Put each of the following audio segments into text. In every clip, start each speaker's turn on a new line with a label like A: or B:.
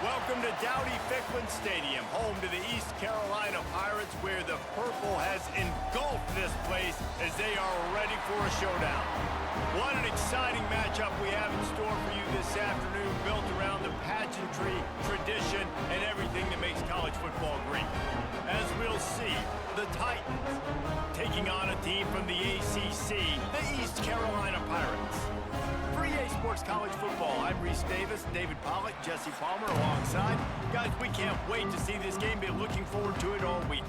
A: Welcome to Dowdy-Ficklin Stadium, home to the East Carolina Pirates, where the purple has engulfed this place as they are ready for a showdown. What an exciting matchup we have in store for you this afternoon, built around the pageantry, tradition, and everything that makes college football great. As we'll see, the Titans taking on a team from the ACC, the East Carolina Pirates. For EA Sports College Football, I'm Reese Davis, David Pollack, Jesse Palmer alongside. Guys, we can't wait to see this game. Been looking forward to it all week.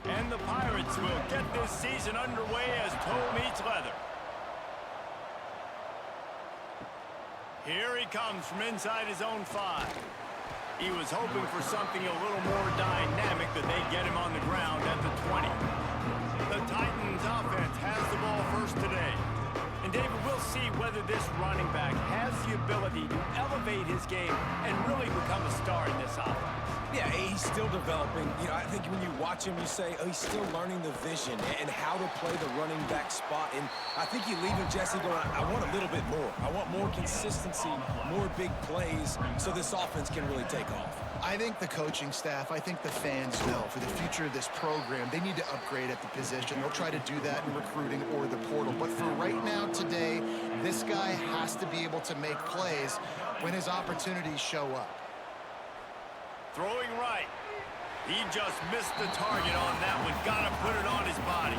A: And the Pirates will get this season underway as toe meets leather. Here he comes from inside his own 5. He was hoping for something a little more dynamic, that they'd get him on the ground at the 20. The Titans offense has the ball first today. And David, we'll see whether this running back has the ability to elevate his game and really become a star in this offense.
B: Yeah, he's still developing. You know, I think when you watch him, you say, oh, he's still learning the vision and how to play the running back spot. And I think you leave him, Jesse, going, I want a little bit more. I want more consistency, more big plays, so this offense can really take off.
C: I think the coaching staff, I think the fans know for the future of this program, they need to upgrade at the position. They'll try to do that in recruiting or the portal. But for right now, today, this guy has to be able to make plays when his opportunities show up.
A: Throwing right. He just missed the target on that one. Got to put it on his body.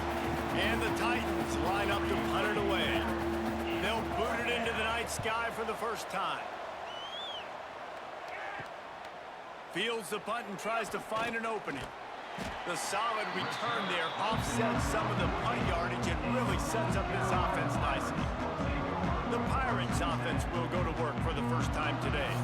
A: And the Titans line up to punt it away. They'll boot it into the night sky for the first time. Fields the punt and tries to find an opening. The solid return there offsets some of the punt yardage and really sets up this offense nicely. The Pirates offense will go to work for the first time today.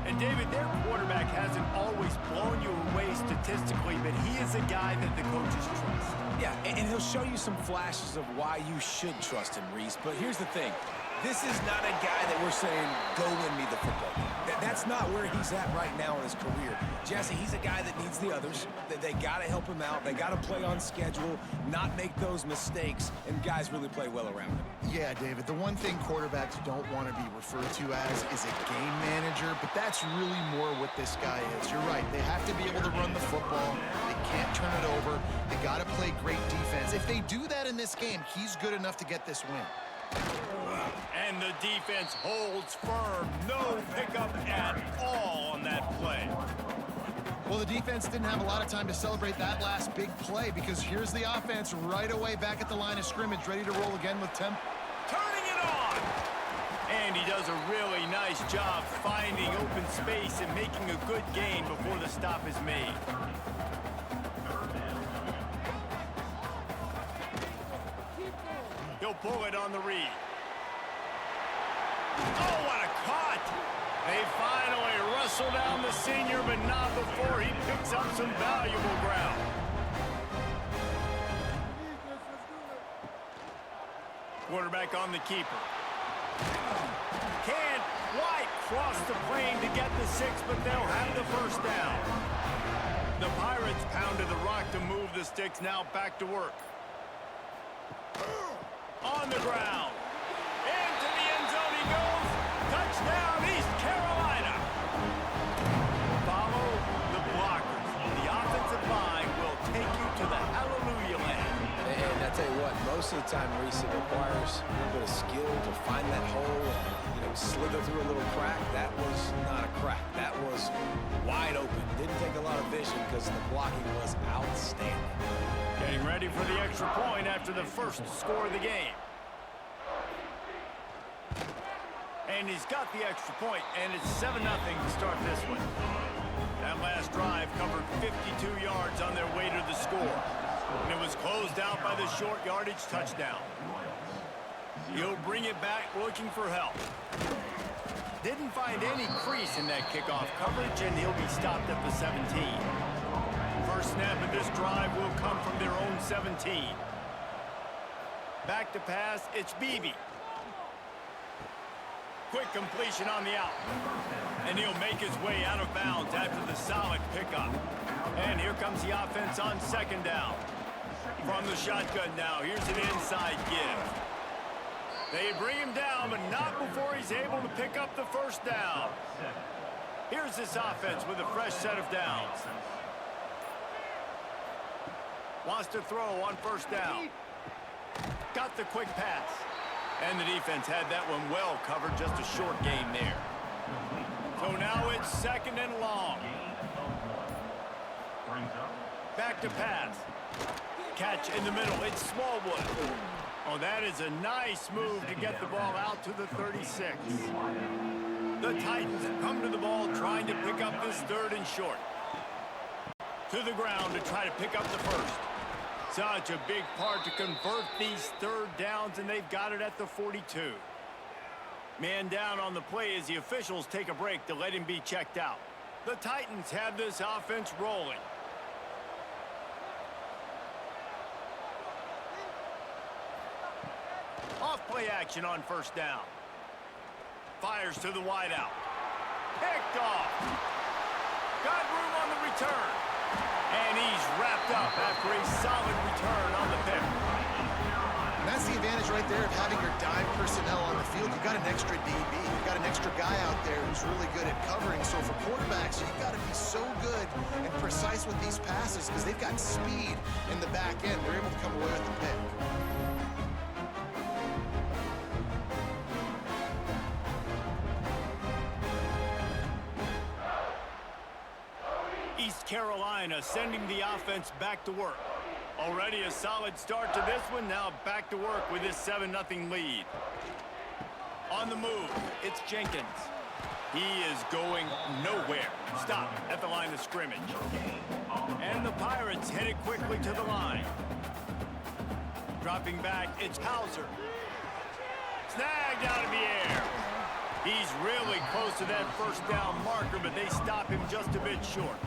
A: And David, their quarterback hasn't always blown you away statistically, but he is a guy that the coaches trust.
B: Yeah, and he'll show you some flashes of why you should trust him, Reese. But here's the thing. This is not a guy that we're saying, go win me the football game. That's not where he's at right now in his career. Jesse, he's a guy that needs the others. They got to help him out. They got to play on schedule, not make those mistakes, and guys really play well around him.
C: Yeah, David, the one thing quarterbacks don't want to be referred to as is a game manager, but that's really more what this guy is. You're right. They have to be able to run the football. They can't turn it over. They got to play great defense. If they do that in this game, he's good enough to get this win.
A: And the defense holds firm. No pickup at all on that play.
C: Well, the defense didn't have a lot of time to celebrate that last big play because here's the offense right away back at the line of scrimmage, ready to roll again with tempo.
A: Turning it on! And he does a really nice job finding open space and making a good gain before the stop is made. He'll pull it on the read. Oh, what a cut! They finally wrestle down the senior, but not before he picks up some valuable ground. Quarterback on the keeper. Can't quite cross the plane to get the 6, but they'll have the first down. The Pirates pounded the rock to move the sticks, now back to work. On the ground. Into the end zone he goes. Touchdown, East Carolina. Follow the blockers. The offensive line will take you to the hallelujah land.
B: And I tell you what, most of the time, Reese, it requires a little bit of skill to find that hole and, slither through a little crack. That was not a crack. That was wide open. Didn't take a lot of vision because the blocking was outstanding.
A: Getting ready for the extra point after the first score of the game. And he's got the extra point, and it's 7-0 to start this one. That last drive covered 52 yards on their way to the score. And it was closed out by the short yardage touchdown. He'll bring it back looking for help. Didn't find any crease in that kickoff coverage, and he'll be stopped at the 17. First snap of this drive will come from their own 17. Back to pass, it's Beebe. Quick completion on the out. And he'll make his way out of bounds after the solid pickup. And here comes the offense on second down. From the shotgun now, here's an inside give. They bring him down, but not before he's able to pick up the first down. Here's this offense with a fresh set of downs. Wants to throw on first down. Got the quick pass. And the defense had that one well covered, just a short gain there. So now it's 2nd and long. Back to pass. Catch in the middle. It's Smallwood. Oh, that is a nice move to get the ball out to the 36. The Titans come to the ball trying to pick up this 3rd and short. To the ground to try to pick up the first. Such a big part to convert these 3rd downs, and they've got it at the 42. Man down on the play as the officials take a break to let him be checked out. The Titans have this offense rolling. Off play action on first down. Fires to the wideout. Picked off. Got room on the return. And he's wrapped up after a solid return on the pick.
C: And that's the advantage right there of having your dime personnel on the field. You've got an extra DB. You've got an extra guy out there who's really good at covering. So for quarterbacks, you've got to be so good and precise with these passes because they've got speed in the back end. They're able to come away with the pick.
A: East Carolina sending the offense back to work. Already a solid start to this one. Now back to work with this 7-0 lead. On the move, it's Jenkins. He is going nowhere. Stop at the line of scrimmage. And the Pirates headed quickly to the line. Dropping back, it's Hauser. Snagged out of the air. He's really close to that first down marker, but they stop him just a bit short.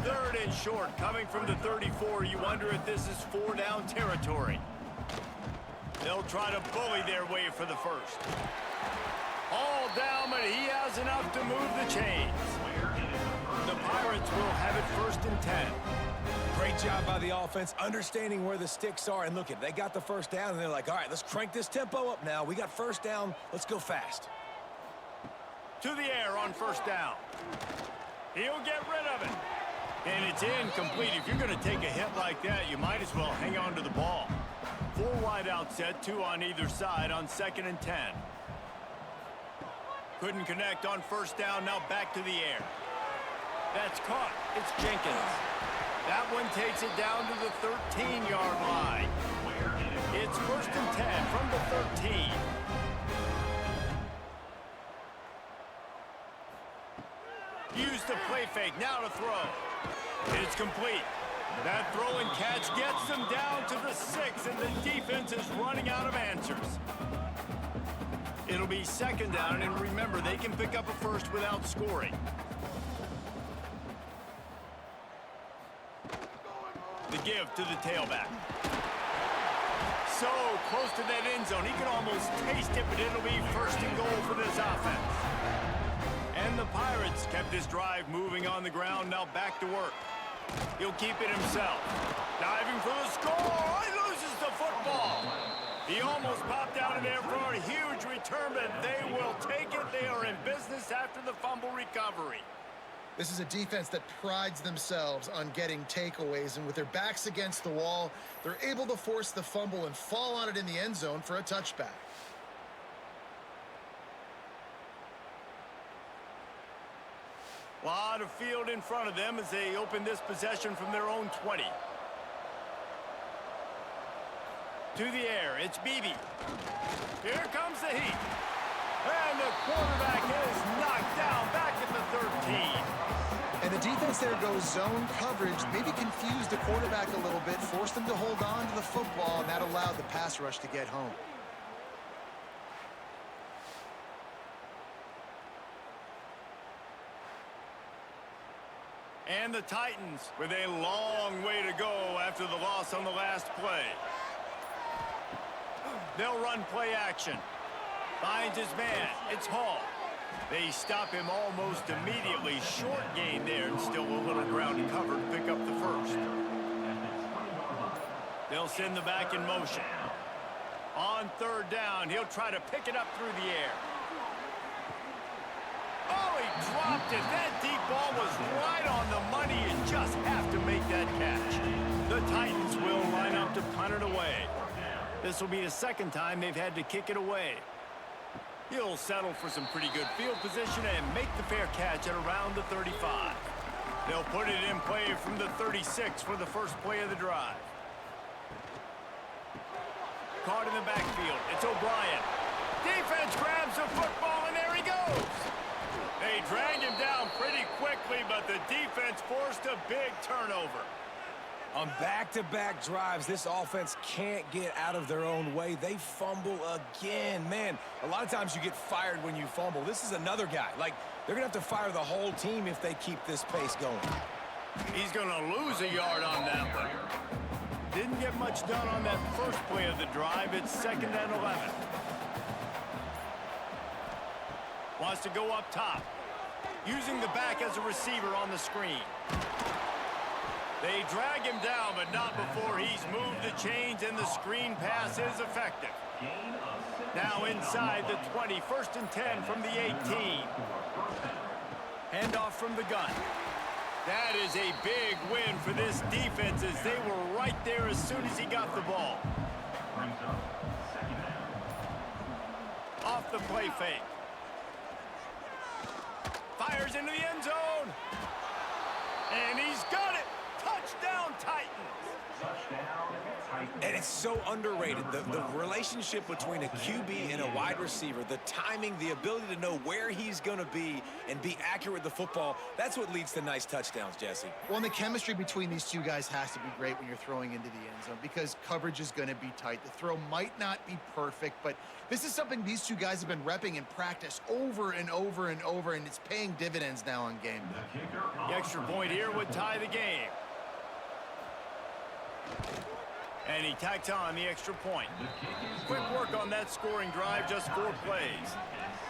A: 3rd and short, coming from the 34. You wonder if this is 4-down territory. They'll try to bully their way for the first. All down, but he has enough to move the chains. The Pirates will have it 1st and 10.
B: Great job by the offense, understanding where the sticks are. And look at, they got the first down, and they're like, all right, let's crank this tempo up now. We got first down. Let's go fast.
A: To the air on first down. He'll get rid of it. And it's incomplete. If you're going to take a hit like that, you might as well hang on to the ball. 4 wide out set, 2 on either side on 2nd and 10. Couldn't connect on first down, now back to the air. That's caught. It's Jenkins. That one takes it down to the 13-yard line. It's 1st and 10 from the 13. Use the play fake, now to throw. It's complete. That throw and catch gets them down to the 6, and the defense is running out of answers. It'll be 2nd down, and remember, they can pick up a first without scoring. The give to the tailback. So close to that end zone, he can almost taste it, but it'll be 1st and goal for this offense. And the Pirates kept this drive moving on the ground, now back to work. He'll keep it himself. Diving for the score. He loses the football. He almost popped out of there for a huge return, but they will take it. They are in business after the fumble recovery.
C: This is a defense that prides themselves on getting takeaways, and with their backs against the wall, they're able to force the fumble and fall on it in the end zone for a touchback.
A: A lot of field in front of them as they open this possession from their own 20. To the air, it's Beebe. Here comes the heat. And the quarterback is knocked down back at the 13.
C: And the defense there goes zone coverage, maybe confused the quarterback a little bit, forced him to hold on to the football, and that allowed the pass rush to get home.
A: And the Titans with a long way to go after the loss on the last play. They'll run play action. Finds his man. It's Hall. They stop him almost immediately. Short gain there, and still a little ground to cover to pick up the first. They'll send the back in motion. On 3rd down, he'll try to pick it up through the air. Oh, he dropped it. That deep ball was right on the money. You just have to make that catch. The Titans will line up to punt it away. This will be the second time they've had to kick it away. He'll settle for some pretty good field position and make the fair catch at around the 35. They'll put it in play from the 36 for the first play of the drive. Caught in the backfield. It's O'Brien. Defense grabs the football, and there he goes. They drag him down pretty quickly, but the defense forced a big turnover.
B: On back-to-back drives, this offense can't get out of their own way. They fumble again. Man, a lot of times you get fired when you fumble. This is another guy. Like, they're going to have to fire the whole team if they keep this pace going.
A: He's going to lose a yard on that one. Didn't get much done on that first play of the drive. It's 2nd and 11. Wants to go up top. Using the back as a receiver on the screen. They drag him down, but not before he's moved the chains, and the screen pass is effective. Now inside the 20, 1st and 10 from the 18. Handoff from the gun. That is a big win for this defense, as they were right there as soon as he got the ball. Off the play fake. Fires into the end zone. And he's got it. Touchdown, Titans.
B: And it's so underrated. The relationship between a QB and a wide receiver, the timing, the ability to know where he's going to be and be accurate with the football, that's what leads to nice touchdowns, Jesse.
C: Well, and the chemistry between these two guys has to be great when you're throwing into the end zone, because coverage is going to be tight. The throw might not be perfect, but this is something these two guys have been repping in practice over and over and over, and it's paying dividends now on game day.
A: The extra point here would tie the game. And he tacks on the extra point. Quick work on that scoring drive, just 4 plays.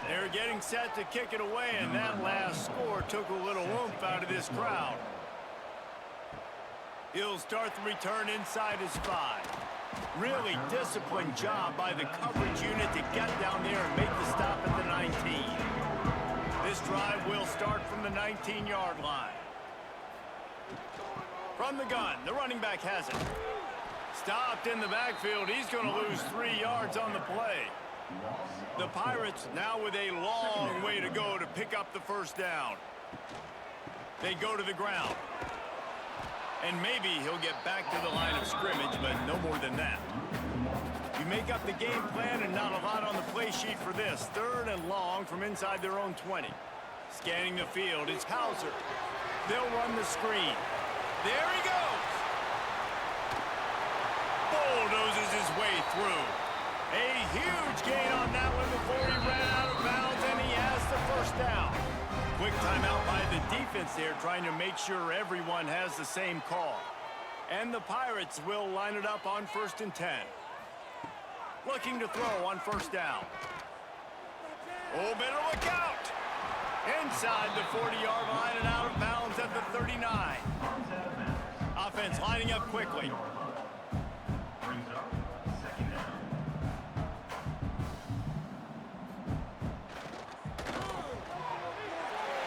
A: They're getting set to kick it away, and that last score took a little oomph out of this crowd. He'll start the return inside his 5. Really disciplined job by the coverage unit to get down there and make the stop at the 19. This drive will start from the 19-yard line. From the gun, the running back has it. Stopped in the backfield. He's going to lose 3 yards on the play. The Pirates now with a long way to go to pick up the first down. They go to the ground. And maybe he'll get back to the line of scrimmage, but no more than that. You make up the game plan, and not a lot on the play sheet for this. 3rd and long from inside their own 20. Scanning the field, it's Hauser. They'll run the screen. There he goes. Bulldozes his way through. A huge gain on that one before he ran out of bounds, and he has the first down. Quick timeout by the defense there, trying to make sure everyone has the same call. And the Pirates will line it up on 1st and 10. Looking to throw on 1st down. Oh, better look out. Inside the 40-yard line and out of bounds at the 39. Offense lining up quickly.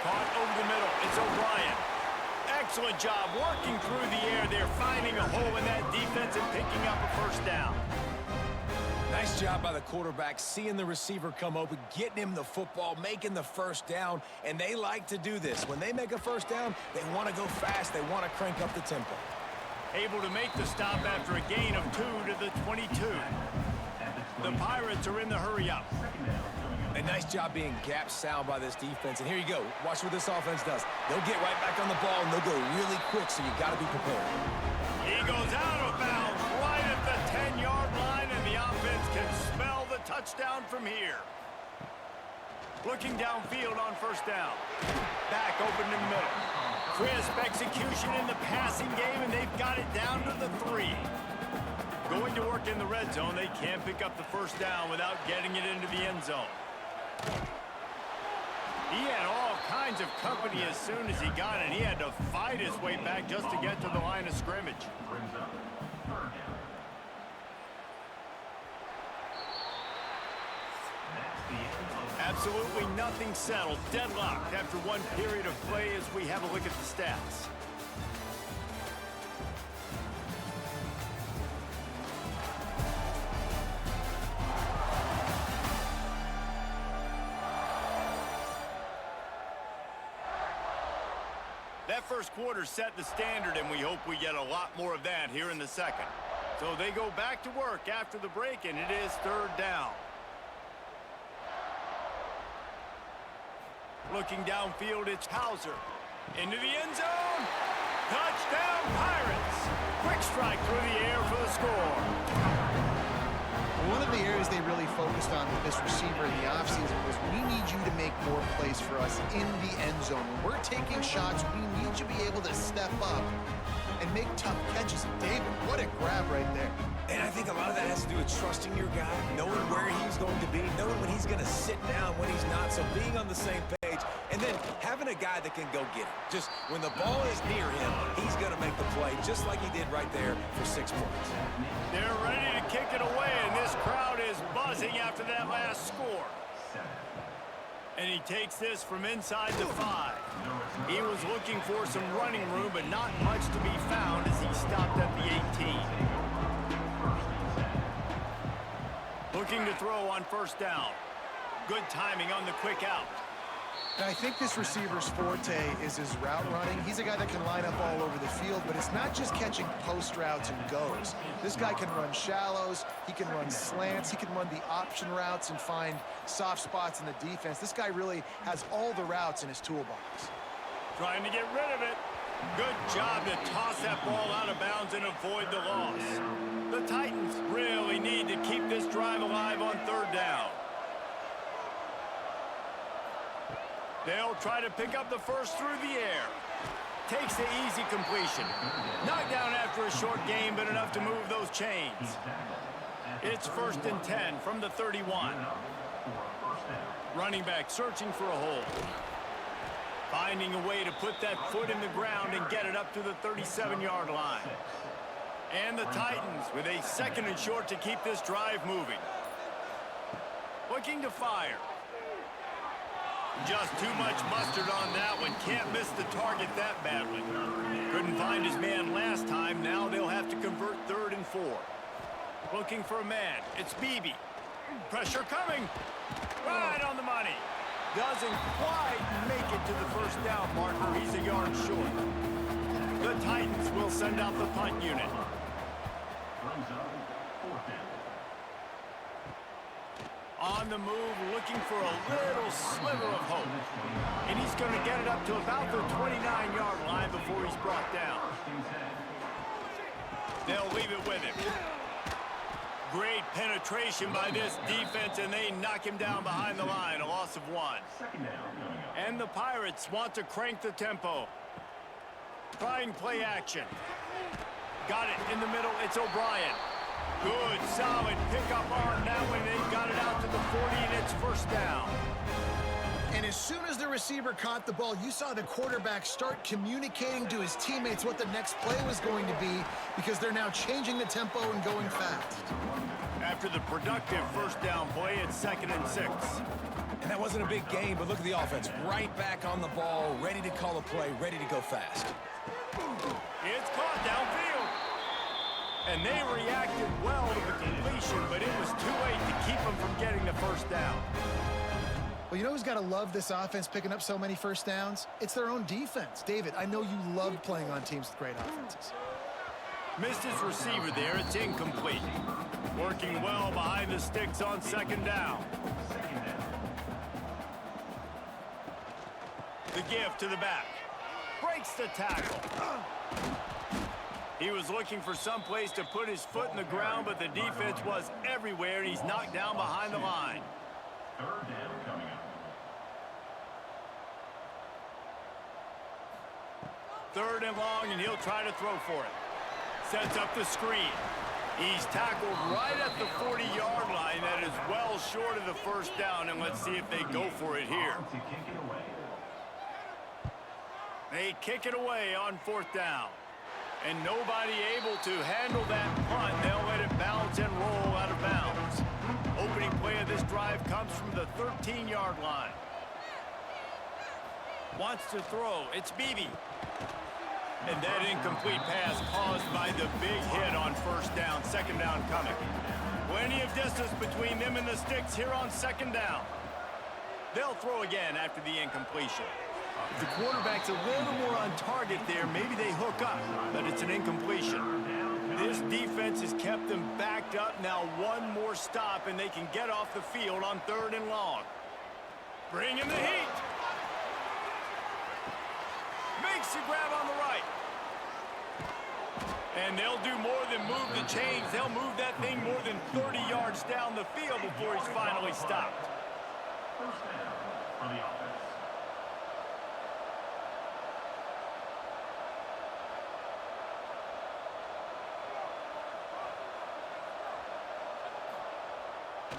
A: Caught over the middle. It's O'Brien. Excellent job working through the air. They're finding a hole in that defense and picking up a first down.
B: Nice job by the quarterback, seeing the receiver come open, getting him the football, making the first down, and they like to do this. When they make a first down, they want to go fast. They want to crank up the tempo.
A: Able to make the stop after a gain of 2 to the 22. The Pirates are in the hurry-up.
B: A nice job being gap sound by this defense. And here you go. Watch what this offense does. They'll get right back on the ball, and they'll go really quick, so you got to be prepared.
A: He goes out of bounds right at the 10-yard line, and the offense can smell the touchdown from here. Looking downfield on 1st down. Back open in the middle. Crisp execution in the passing game, and they've got it down to the 3. Going to work in the red zone. They can't pick up the first down without getting it into the end zone. He had all kinds of company as soon as he got it. He had to fight his way back just to get to the line of scrimmage. Absolutely nothing settled. Deadlocked after one period of play as we have a look at the stats. That first quarter set the standard, and we hope we get a lot more of that here in the second. So they go back to work after the break, and it is third down. Looking downfield, it's Hauser. Into the end zone. Touchdown, Pirates. Quick strike through the air for the score.
C: One of the areas they really focused on with this receiver in the offseason was we need you to make more plays for us in the end zone. When we're taking shots, we need you to be able to step up and make tough catches. David, what a grab right there.
B: And I think a lot of that has to do with trusting your guy, knowing where he's going to be, knowing when he's going to sit down, when he's not, so being on the same page, and then having a guy that can go get it. Just when the ball is near him, he's going to make the play, just like he did right there for 6 points.
A: They're ready to kick it away, and this crowd is buzzing after that last score. And he takes this from inside the 5. He was looking for some running room, but not much to be found as he stopped at the 18. Looking to throw on first down. Good timing on the quick out.
C: And I think this receiver's forte is his route running. He's a guy that can line up all over the field, but it's not just catching post routes and goes. This guy can run shallows, he can run slants, he can run the option routes and find soft spots in the defense. This guy really has all the routes in his toolbox.
A: Trying to get rid of it. Good job to toss that ball out of bounds and avoid the loss. The Titans really need to keep this drive alive on third down. They'll try to pick up the first through the air. Takes the easy completion. Knocked down after a short game, but enough to move those chains. It's 1st and 10 from the 31. Running back searching for a hole. Finding a way to put that foot in the ground and get it up to the 37-yard line. And the Titans with a 2nd and short to keep this drive moving. Looking to fire. Just too much mustard on that one. Can't miss the target that badly. Couldn't find his man last time. Now they'll have to convert 3rd and 4. Looking for a man. It's Beebe. Pressure coming. Right on the money. Doesn't quite make it to the first down marker. He's a yard short. The Titans will send out the punt unit. On the move, looking for a little sliver of hope. And he's going to get it up to about the 29-yard line before he's brought down. They'll leave it with him. Great penetration by this defense, and they knock him down behind the line, a loss of 1. And the Pirates want to crank the tempo. Trying play action. Got it in the middle, it's O'Brien. Good, solid pickup on that one. They got it out to the 40, and it's first down.
C: And as soon as the receiver caught the ball, you saw the quarterback start communicating to his teammates what the next play was going to be because they're now changing the tempo and going fast.
A: After the productive first down play, it's 2nd and 6.
B: And that wasn't a big game, but look at the offense. Right back on the ball, ready to call a play, ready to go fast.
A: It's caught downfield. And they reacted well to the completion, but it was too late to keep them from getting the first down.
C: Well, you know who's got to love this offense picking up so many first downs? It's their own defense. David, I know you love playing on teams with great offenses.
A: Missed his receiver there. It's incomplete. Working well behind the sticks on 2nd down. The give to the back. Breaks the tackle. He was looking for some place to put his foot in the ground, but the defense was everywhere, and he's knocked down behind the line.
D: 3rd down coming up.
A: 3rd and long, and he'll try to throw for it. Sets up the screen. He's tackled right at the 40-yard line. That is well short of the first down, and let's see if they go for it here. They kick it away on 4th down. And nobody able to handle that punt. They'll let it bounce and roll out of bounds. Opening play of this drive comes from the 15-yard line. Wants to throw. It's Beebe. And that incomplete pass caused by the big hit on first down. Second down coming. Plenty of distance between them and the sticks here on second down. They'll throw again after the incompletion. If the quarterback's a little more on target there, maybe they hook up, but it's an incompletion. This defense has kept them backed up. Now one more stop, and they can get off the field on 3rd and long. Bring in the heat. Makes the grab on the right. And they'll do more than move the chains. They'll move that thing more than 30 yards down the field before he's finally stopped.
D: First down for the offense.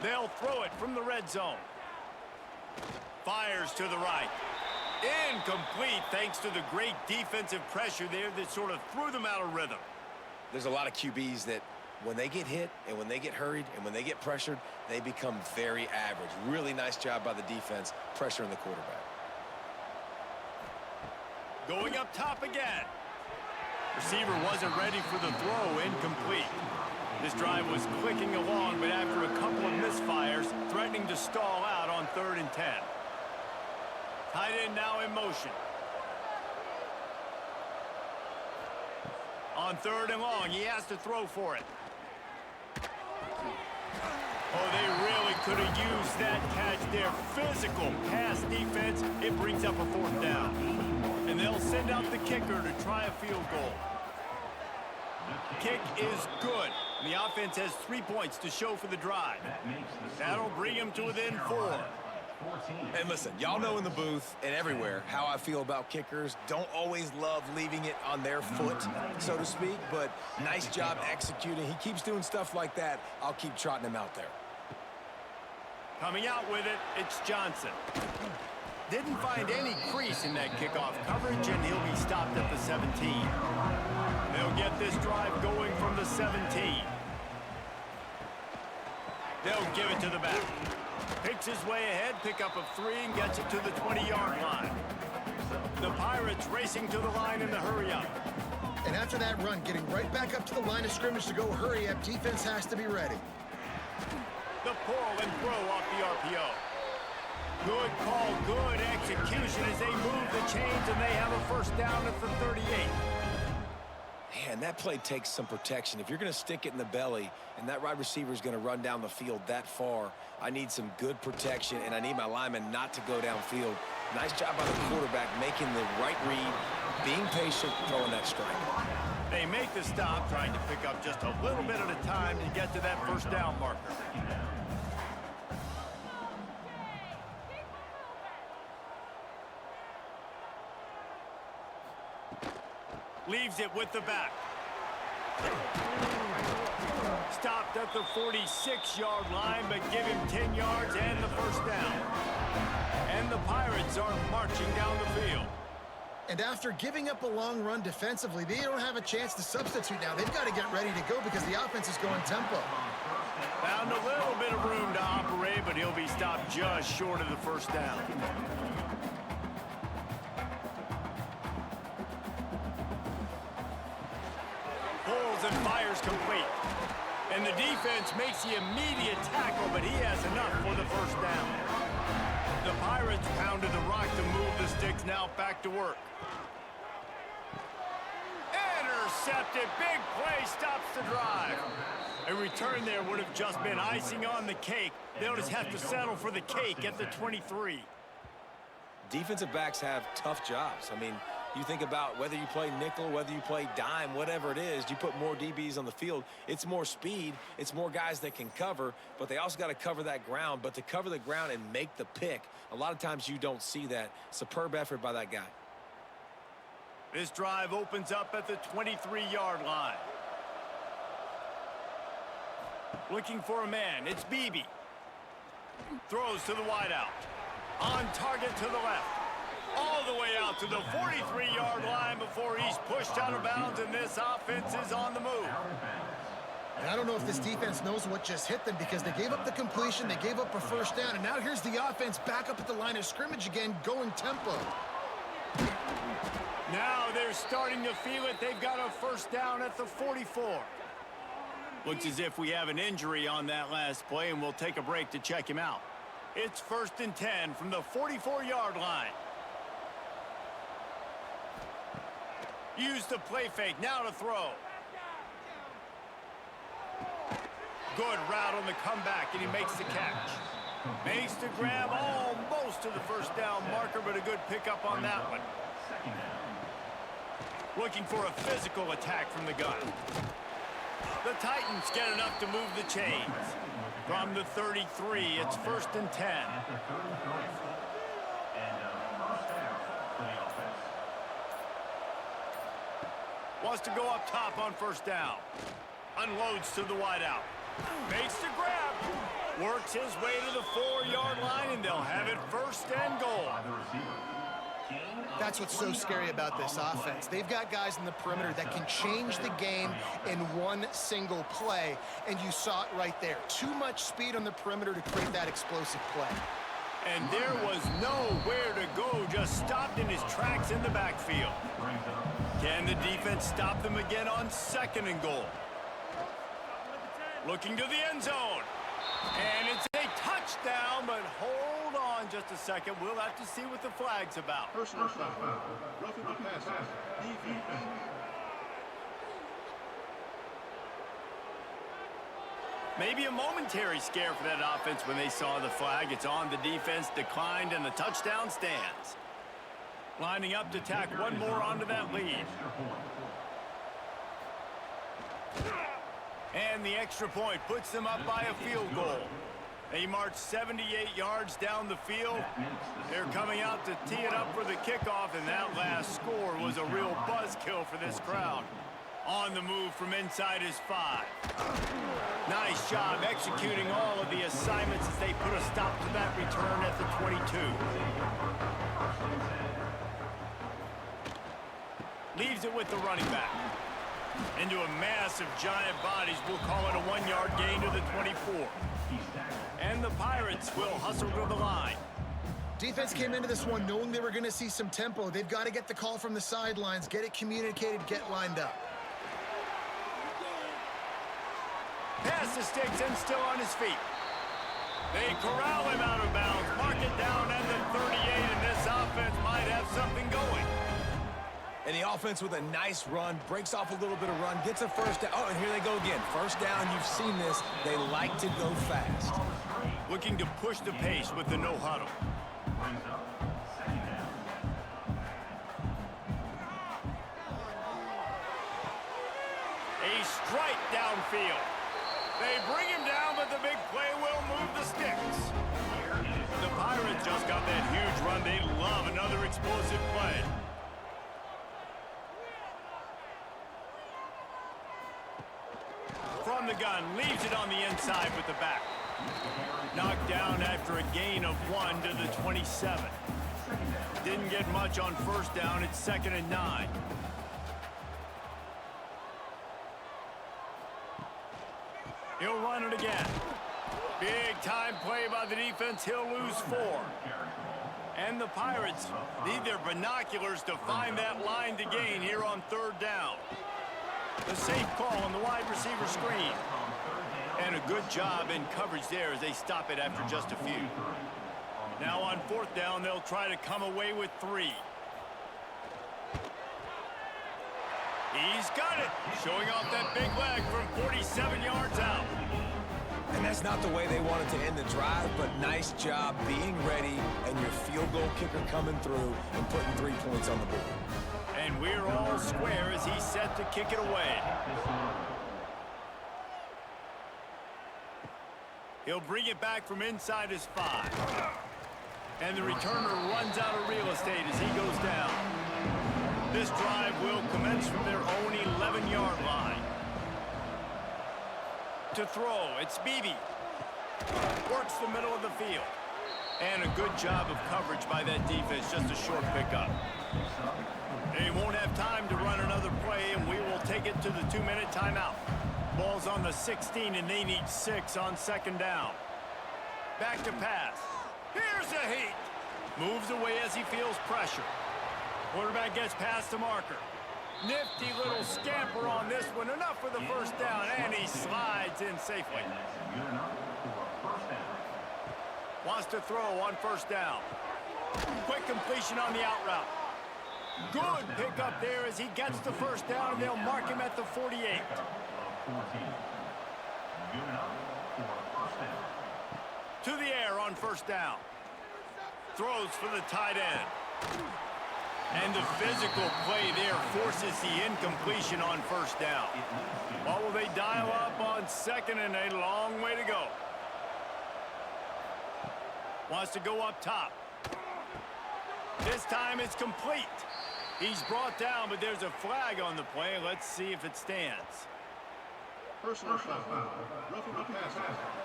A: They'll throw it from the red zone. Fires to the right. Incomplete thanks to the great defensive pressure there that sort of threw them out of rhythm.
B: There's a lot of QBs that when they get hit and when they get hurried and when they get pressured, they become very average. Really nice job by the defense pressuring the quarterback.
A: Going up top again. Receiver wasn't ready for the throw. Incomplete. This drive was clicking along, but after a couple of misfires, threatening to stall out on 3rd and 10. Tight end now in motion. On 3rd and long, he has to throw for it. Oh, they really could have used that catch there. Physical pass defense. It brings up a 4th down. And they'll send out the kicker to try a field goal. Kick is good. The offense has 3 points to show for the drive. That'll bring him to within 4.
B: And listen, y'all know in the booth and everywhere how I feel about kickers. Don't always love leaving it on their foot, so to speak, but nice job executing. He keeps doing stuff like that. I'll keep trotting him out there.
A: Coming out with it, it's Johnson. Didn't find any crease in that kickoff coverage, and he'll be stopped at the 17. They'll get this drive going from the 17. They'll give it to the back. Picks his way ahead, pickup of 3, and gets it to the 20-yard line. The Pirates racing to the line in the hurry-up.
C: And after that run, getting right back up to the line of scrimmage to go hurry up, defense has to be ready.
A: The pull and throw off the RPO. Good call, good execution as they move the chains, and they have a first down at the 38.
B: Man, that play takes some protection. If you're going to stick it in the belly and that wide receiver is going to run down the field that far, I need some good protection, and I need my lineman not to go downfield. Nice job by the quarterback making the right read, being patient, throwing that strike.
A: They make the stop, trying to pick up just a little bit at a time to get to that first down marker. Leaves it with the back. Stopped at the 46-yard line, but give him 10 yards and the first down. And the Pirates are marching down the field.
C: And after giving up a long run defensively, they don't have a chance to substitute now. They've got to get ready to go because the offense is going tempo.
A: Found a little bit of room to operate, but he'll be stopped just short of the first down. Pulls and fires complete. And the defense makes the immediate tackle, but he has enough for the first down. The Pirates pounded the rock to move the sticks, now back to work. Intercepted, big play, stops the drive. A return there would have just been icing on the cake. They'll just have to settle for the cake at the 23.
B: Defensive backs have tough jobs. I mean, you think about whether you play nickel, whether you play dime, whatever it is, you put more DBs on the field. It's more speed. It's more guys that can cover, but they also got to cover that ground. But to cover the ground and make the pick, a lot of times you don't see that. Superb effort by that guy.
A: This drive opens up at the 23-yard line. Looking for a man. It's Beebe. Throws to the wideout. On target to the left. All the way out to the 43-yard line before he's pushed out of bounds, and this offense is on the move.
C: And I don't know if this defense knows what just hit them because they gave up the completion, they gave up a first down, and now here's the offense back up at the line of scrimmage again, going tempo.
A: Now they're starting to feel it. They've got a first down at the 44. Looks as if we have an injury on that last play, and we'll take a break to check him out. It's 1st and 10 from the 44-yard line. Use the play fake, now to throw. Good route on the comeback, and he makes the catch. Makes the grab almost to the first down marker, but a good pickup on that one. Looking for a physical attack from the gun. The Titans get enough to move the chains. From the 33, it's 1st and 10. Wants to go up top on first down. Unloads to the wideout. Makes the grab. Works his way to the 4-yard line, and they'll have it 1st and goal.
C: That's what's so scary about this offense. They've got guys in the perimeter that can change the game in one single play, and you saw it right there. Too much speed on the perimeter to create that explosive play.
A: And there was nowhere to go, just stopped in his tracks in the backfield. Can the defense stop them again on 2nd and goal? Looking to the end zone. And it's a touchdown, but hold on just a second. We'll have to see what the flag's about.
D: Personal foul. Roughing the passer. Defense.
A: Maybe a momentary scare for that offense when they saw the flag. It's on, the defense declined, and the touchdown stands. Lining up to tack one more onto that lead. And the extra point puts them up by a field goal. They march 78 yards down the field. They're coming out to tee it up for the kickoff, and that last score was a real buzzkill for this crowd. On the move from inside his 5. Nice job executing all of the assignments as they put a stop to that return at the 22. Leaves it with the running back. Into a mass of giant bodies, we'll call it a 1-yard gain to the 24. And the Pirates will hustle to the line.
C: Defense came into this one knowing they were going to see some tempo. They've got to get the call from the sidelines, get it communicated, get lined up.
A: Pass the sticks and still on his feet. They corral him out of bounds, mark it down at the 38, and this offense might have something going.
B: And the offense with a nice run, breaks off a little bit of run, gets a first down. Oh, and here they go again. First down, you've seen this. They like to go fast.
A: Looking to push the pace with the no huddle. A strike downfield. They bring him down, but the big play will move the sticks. The Pirates just got that huge run. They love another explosive play. From the gun, leaves it on the inside with the back. Knocked down after a gain of 1 to the 27. Didn't get much on first down. It's 2nd and 9. He'll run it again. Big time play by the defense. He'll lose 4. And the Pirates need their binoculars to find that line to gain here on 3rd down. The safe call on the wide receiver screen. And a good job in coverage there as they stop it after just a few. Now on 4th down, they'll try to come away with 3. He's got it. Showing off that big leg from 47 yards out.
B: And that's not the way they wanted to end the drive, but nice job being ready and your field goal kicker coming through and putting 3 points on the board.
A: And we're all square as he's set to kick it away. He'll bring it back from inside his 5. And the returner runs out of real estate as he goes down. This drive will commence from their own 11-yard line. To throw, it's Beebe. Works the middle of the field. And a good job of coverage by that defense, just a short pickup. They won't have time to run another play, and we will take it to the 2-minute timeout. Ball's on the 16, and they need 6 on second down. Back to pass. Here's a heat. Moves away as he feels pressure. Quarterback gets past the marker. Nifty little scamper on this one. Enough for the first down, and he slides in safely. Wants to throw on first down. Quick completion on the out route. Good pickup there as he gets the first down, and they'll mark him at the 48. To the air on first down. Throws for the tight end. And the physical play there forces the incompletion on first down. What will they dial up on second, and a long way to go. Wants to go up top. This time it's complete. He's brought down, but there's a flag on the play. Let's see if it stands.
D: Personal foul. Roughing the passer.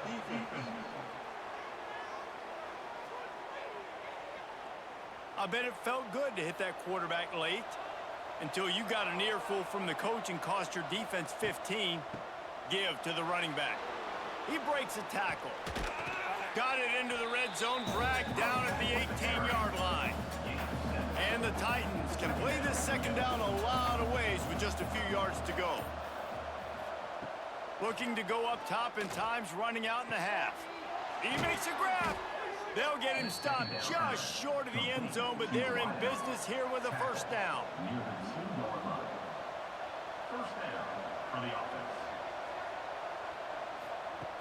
D: Defense.
A: I bet it felt good to hit that quarterback late until you got an earful from the coach and cost your defense 15. Give to the running back. He breaks a tackle. Got it into the red zone, dragged down at the 18-yard line. And the Titans can play this second down a lot of ways with just a few yards to go. Looking to go up top, and time's running out in the half. He makes a grab. They'll get him stopped just short of the end zone, but they're in business here with a first down.
D: First down for the offense.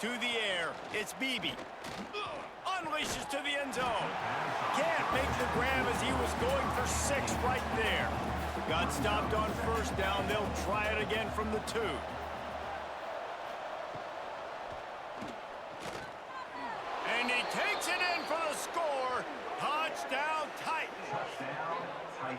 A: To the air, it's Beebe. Unleashes to the end zone. Can't make the grab as he was going for 6 right there. Got stopped on first down. They'll try it again from the 2. And he takes it in for the score. Touchdown, Titans.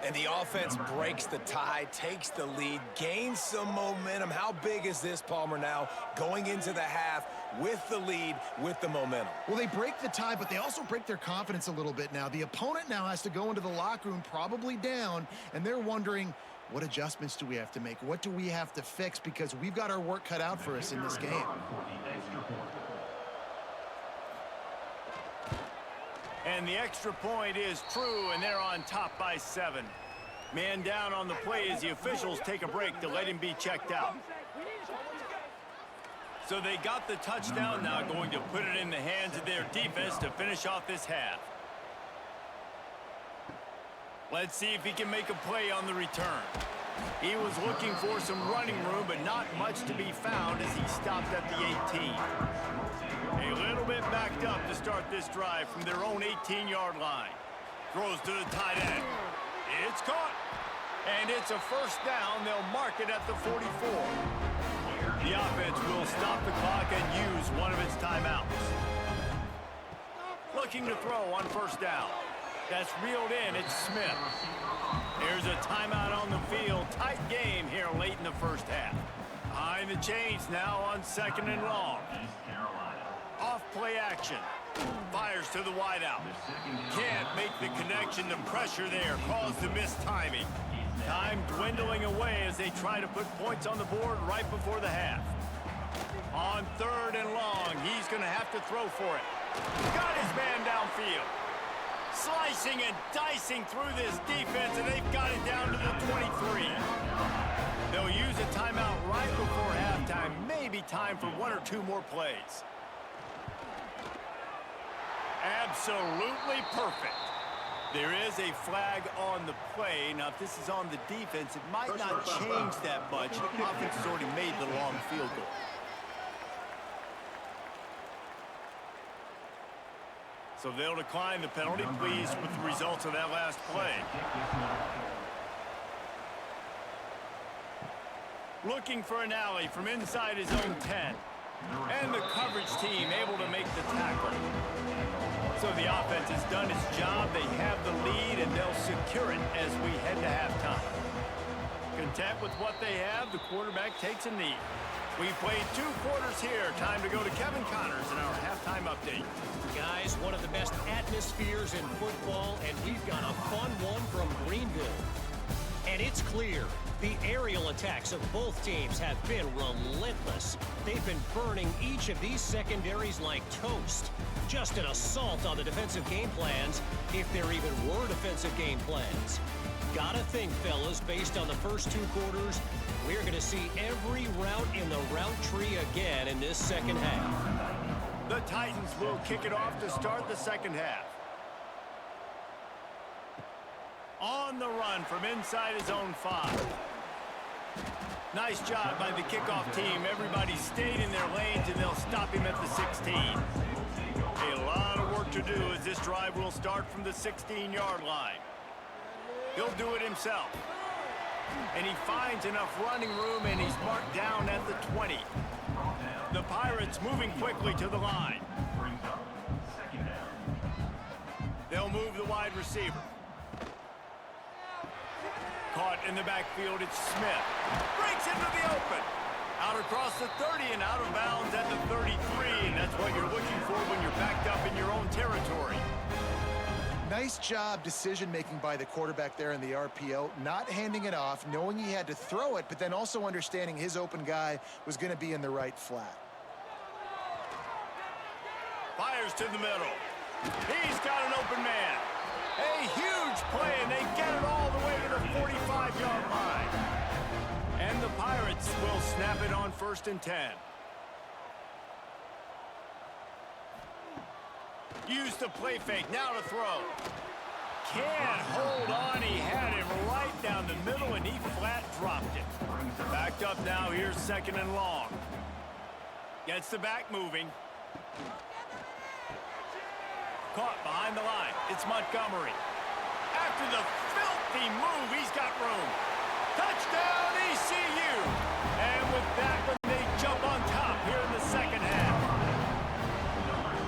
B: And the offense breaks the tie, takes the lead, gains some momentum. How big is this, Palmer, now going into the half with the lead, with the momentum?
C: Well, they break the tie, but they also break their confidence a little bit now. The opponent now has to go into the locker room probably down, and they're wondering, what adjustments do we have to make? What do we have to fix? Because we've got our work cut out for us in this game.
A: And the extra point is true, and they're on top by 7. Man down on the play as the officials take a break to let him be checked out. So they got the touchdown, now going to put it in the hands of their defense to finish off this half. Let's see if he can make a play on the return. He was looking for some running room, but not much to be found as he stopped at the 18. A little bit backed up to start this drive from their own 18-yard line. Throws to the tight end. It's caught. And it's a first down. They'll mark it at the 44. The offense will stop the clock and use one of its timeouts. Looking to throw on first down. That's reeled in. It's Smith. There's a timeout on the field. Tight game here late in the first half. Behind the chains now on second and long. Off play action. Fires to the wideout. Can't make the connection. The pressure there caused the missed timing. Time dwindling away as they try to put points on the board right before the half. On third and long, he's going to have to throw for it. Got his man downfield. Slicing and dicing through this defense, and they've got it down to the 23. They'll use a timeout right before halftime. Maybe time for 1 or 2 more plays. Absolutely perfect. There is a flag on the play. Now, if this is on the defense, it might not change that much. The offense has already made the long field goal. So they'll decline the penalty, pleased with the results of that last play. Looking for an alley from inside his own 10. And the coverage team able to make the tackle. So the offense has done its job. They have the lead, and they'll secure it as we head to halftime. Content with what they have, the quarterback takes a knee. We've played 2 quarters here. Time to go to Kevin Connors in our halftime update.
E: Guys, one of the best atmospheres in football, and we've got a fun one from Greenville. And And it's clear the aerial attacks of both teams have been relentless. They've been burning each of these secondaries like toast. Just an assault on the defensive game plans, if there even were defensive game plans. Gotta think, fellas, based on the first 2 quarters, we're going to see every route in the route tree again in this second half.
A: The Titans will kick it off to start the second half. On the run from inside his own 5. Nice job by the kickoff team. Everybody stayed in their lanes, and they'll stop him at the 16. A lot of work to do as this drive will start from the 16-yard line. He'll do it himself. And he finds enough running room, and he's marked down at the 20. The Pirates moving quickly to the line. They'll move the wide receiver. Caught in the backfield, it's Smith. Breaks into the open. Out across the 30 and out of bounds at the 33. And that's what you're looking for when you're backed up in your own territory.
C: Nice job decision-making by the quarterback there in the RPO, not handing it off, knowing he had to throw it, but then also understanding his open guy was going to be in the right flat.
A: Fires to the middle. He's got an open man. A huge play, and they get it all the way to the 45-yard line. And the Pirates will snap it on 1st and 10. Use the play fake, now to throw. Can't hold on, he had him right down the middle, and he flat dropped it. Backed up now, here's 2nd and long. Gets the back moving. Caught behind the line, it's Montgomery. After the filthy move, he's got room. Touchdown, ECU! And with that one, they jump on top here in the second half.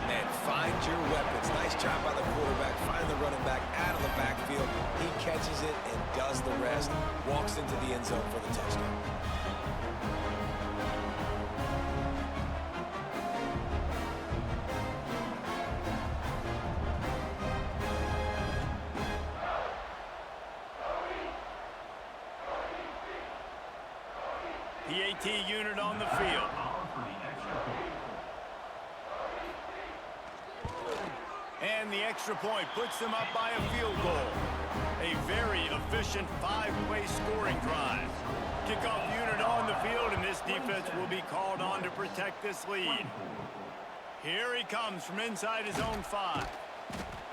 B: And find your weapons. Nice job by the quarterback. Find the running back out of the backfield. He catches it and does the rest. Walks into the end zone for the touchdown.
A: PAT unit on the field. And the extra point puts them up by a field goal. A very efficient 5-play scoring drive. Kickoff unit on the field, and this defense will be called on to protect this lead. Here he comes from inside his own 5.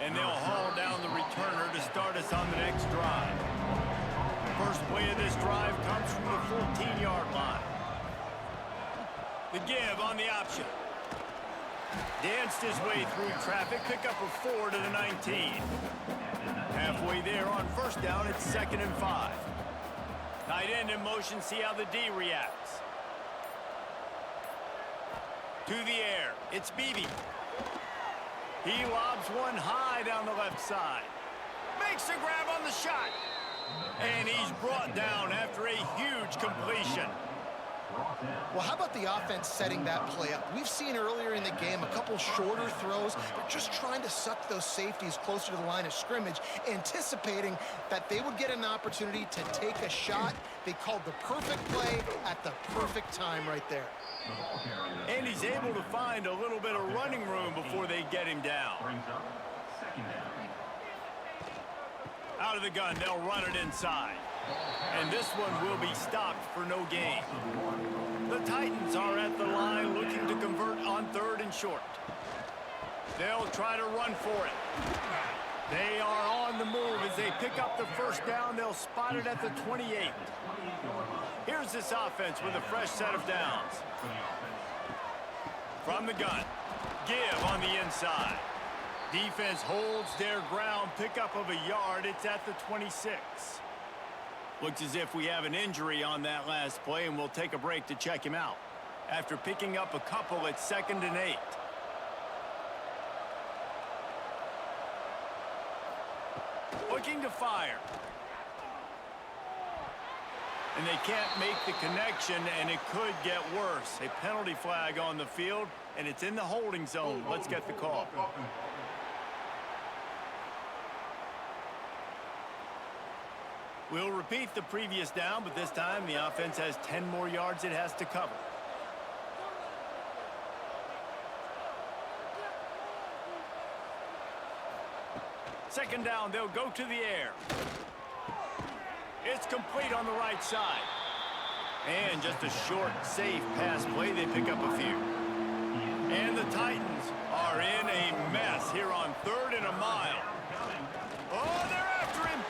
A: And they'll haul down the returner to start us on the next drive. First play of this drive comes from the 14-yard line. The give on the option. Danced his way through traffic, pick up a 4 to the 19. Halfway there on 1st down, it's 2nd and 5. Tight end in motion, see how the D reacts. To the air, it's Beebe. He lobs one high down the left side. Makes a grab on the shot. And he's brought down after a huge completion.
C: Well, how about the offense setting that play up? We've seen earlier in the game a couple shorter throws. They're just trying to suck those safeties closer to the line of scrimmage, anticipating that they would get an opportunity to take a shot. They called the perfect play at the perfect time right there.
A: And he's able to find a little bit of running room before they get him down. Out of the gun, they'll run it inside. And this one will be stopped for no gain. The Titans are at the line looking to convert on 3rd and short. They'll try to run for it. They are on the move as they pick up the 1st down. They'll spot it at the 28. Here's this offense with a fresh set of downs. From the gun, give on the inside. Defense holds their ground, pickup of a yard. It's at the 26. Looks as if we have an injury on that last play, and we'll take a break to check him out. After picking up a couple, it's 2nd and 8. Looking to fire. And they can't make the connection, and it could get worse. A penalty flag on the field, and it's in the holding zone. Let's get the call. We'll repeat the previous down, but this time the offense has 10 more yards it has to cover. Second down, they'll go to the air. It's complete on the right side. And just a short, safe pass play. They pick up a few. And the Titans are in a mess here on 3rd and a mile. Oh, they're after him.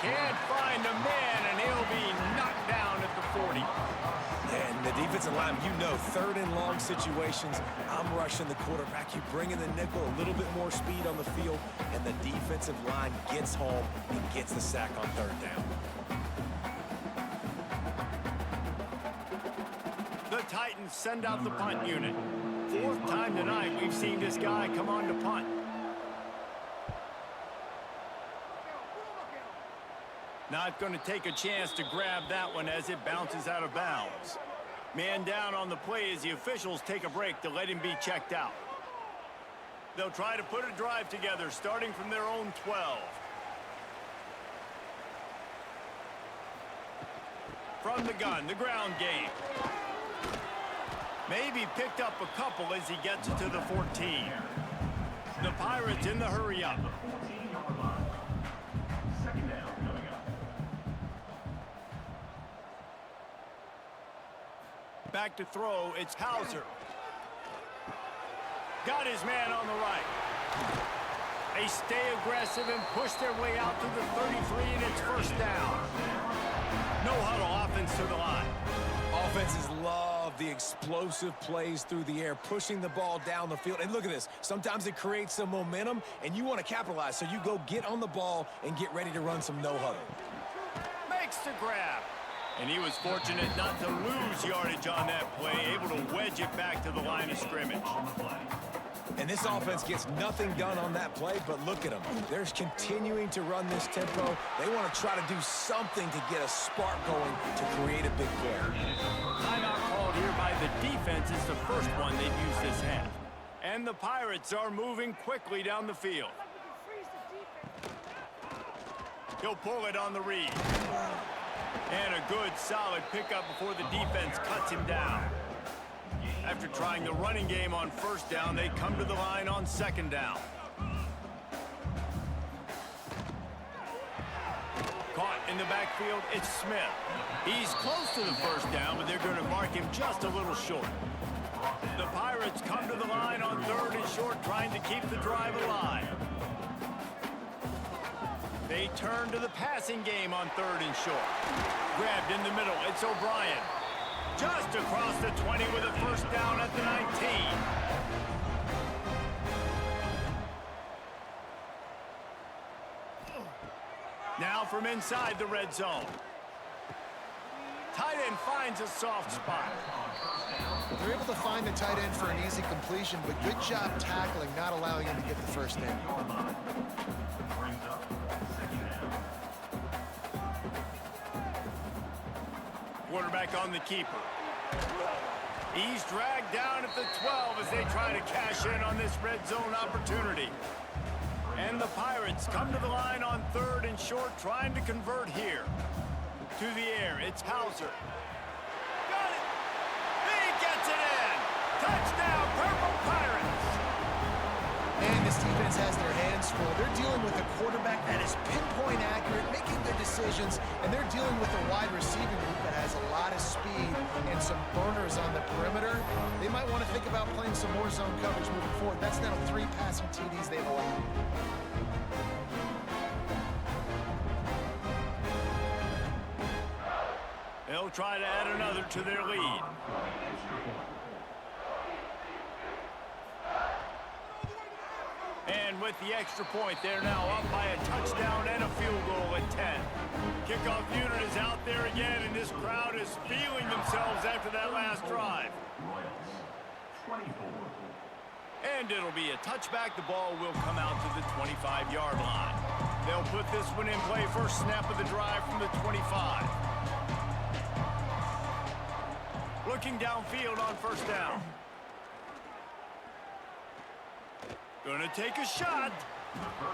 A: Can't find a man, and he'll be knocked down at the 40.
B: And the defensive line, you know, 3rd and long situations, I'm rushing the quarterback. You bring in the nickel, a little bit more speed on the field, and the defensive line gets home and gets the sack on 3rd down.
A: The Titans send out the punt unit. 4th time tonight we've seen this guy come on to punt. Not going to take a chance to grab that one as it bounces out of bounds. Man down on the play as the officials take a break to let him be checked out. They'll try to put a drive together starting from their own 12. From the gun, the ground game. Maybe picked up a couple as he gets to the 14. The Pirates in the hurry up. Back to throw, it's Hauser. Got his man on the right. They stay aggressive and push their way out to the 33, and it's 1st down. No huddle offense to the line.
B: Offenses love the explosive plays through the air, pushing the ball down the field. And look at this. Sometimes it creates some momentum, and you want to capitalize. So you go get on the ball and get ready to run some no huddle.
A: Makes the grab. And he was fortunate not to lose yardage on that play, able to wedge it back to the line of scrimmage.
B: And this offense gets nothing done on that play, but look at them. They're continuing to run this tempo. They want to try to do something to get a spark going to create a big play.
A: Timeout called here by the defense is the first one they've used this half. And the Pirates are moving quickly down the field. He'll pull it on the read. And a good, solid pickup before the defense cuts him down. After trying the running game on 1st down, they come to the line on 2nd down. Caught in the backfield, it's Smith. He's close to the 1st down, but they're going to mark him just a little short. The Pirates come to the line on 3rd and short, trying to keep the drive alive. They turn to the passing game on 3rd and short. Grabbed in the middle, it's O'Brien. Just across the 20 with a 1st down at the 19. Now from inside the red zone. Tight end finds a soft spot.
C: They're able to find the tight end for an easy completion, but good job tackling, not allowing him to get the 1st down.
A: Quarterback on the keeper. He's dragged down at the 12 as they try to cash in on this red zone opportunity. And the Pirates come to the line on 3rd and short, trying to convert here. To the air, it's Hauser. Got it! He gets it in! Touchdown, Purple Pirates!
C: And this defense has their hands full. They're dealing with a quarterback that is pinpoint accurate, making good decisions, and they're dealing with a wide receiving group that has a lot of speed and some burners on the perimeter. They might want to think about playing some more zone coverage moving forward. That's now 3 passing TDs they've allowed.
A: They'll try to add another to their lead. And with the extra point, they're now up by a touchdown and a field goal at 10. Kickoff unit is out there again, and this crowd is feeling themselves after that last drive. And it'll be a touchback. The ball will come out to the 25-yard line. They'll put this one in play. First snap of the drive from the 25. Looking downfield on 1st down. Gonna take a shot.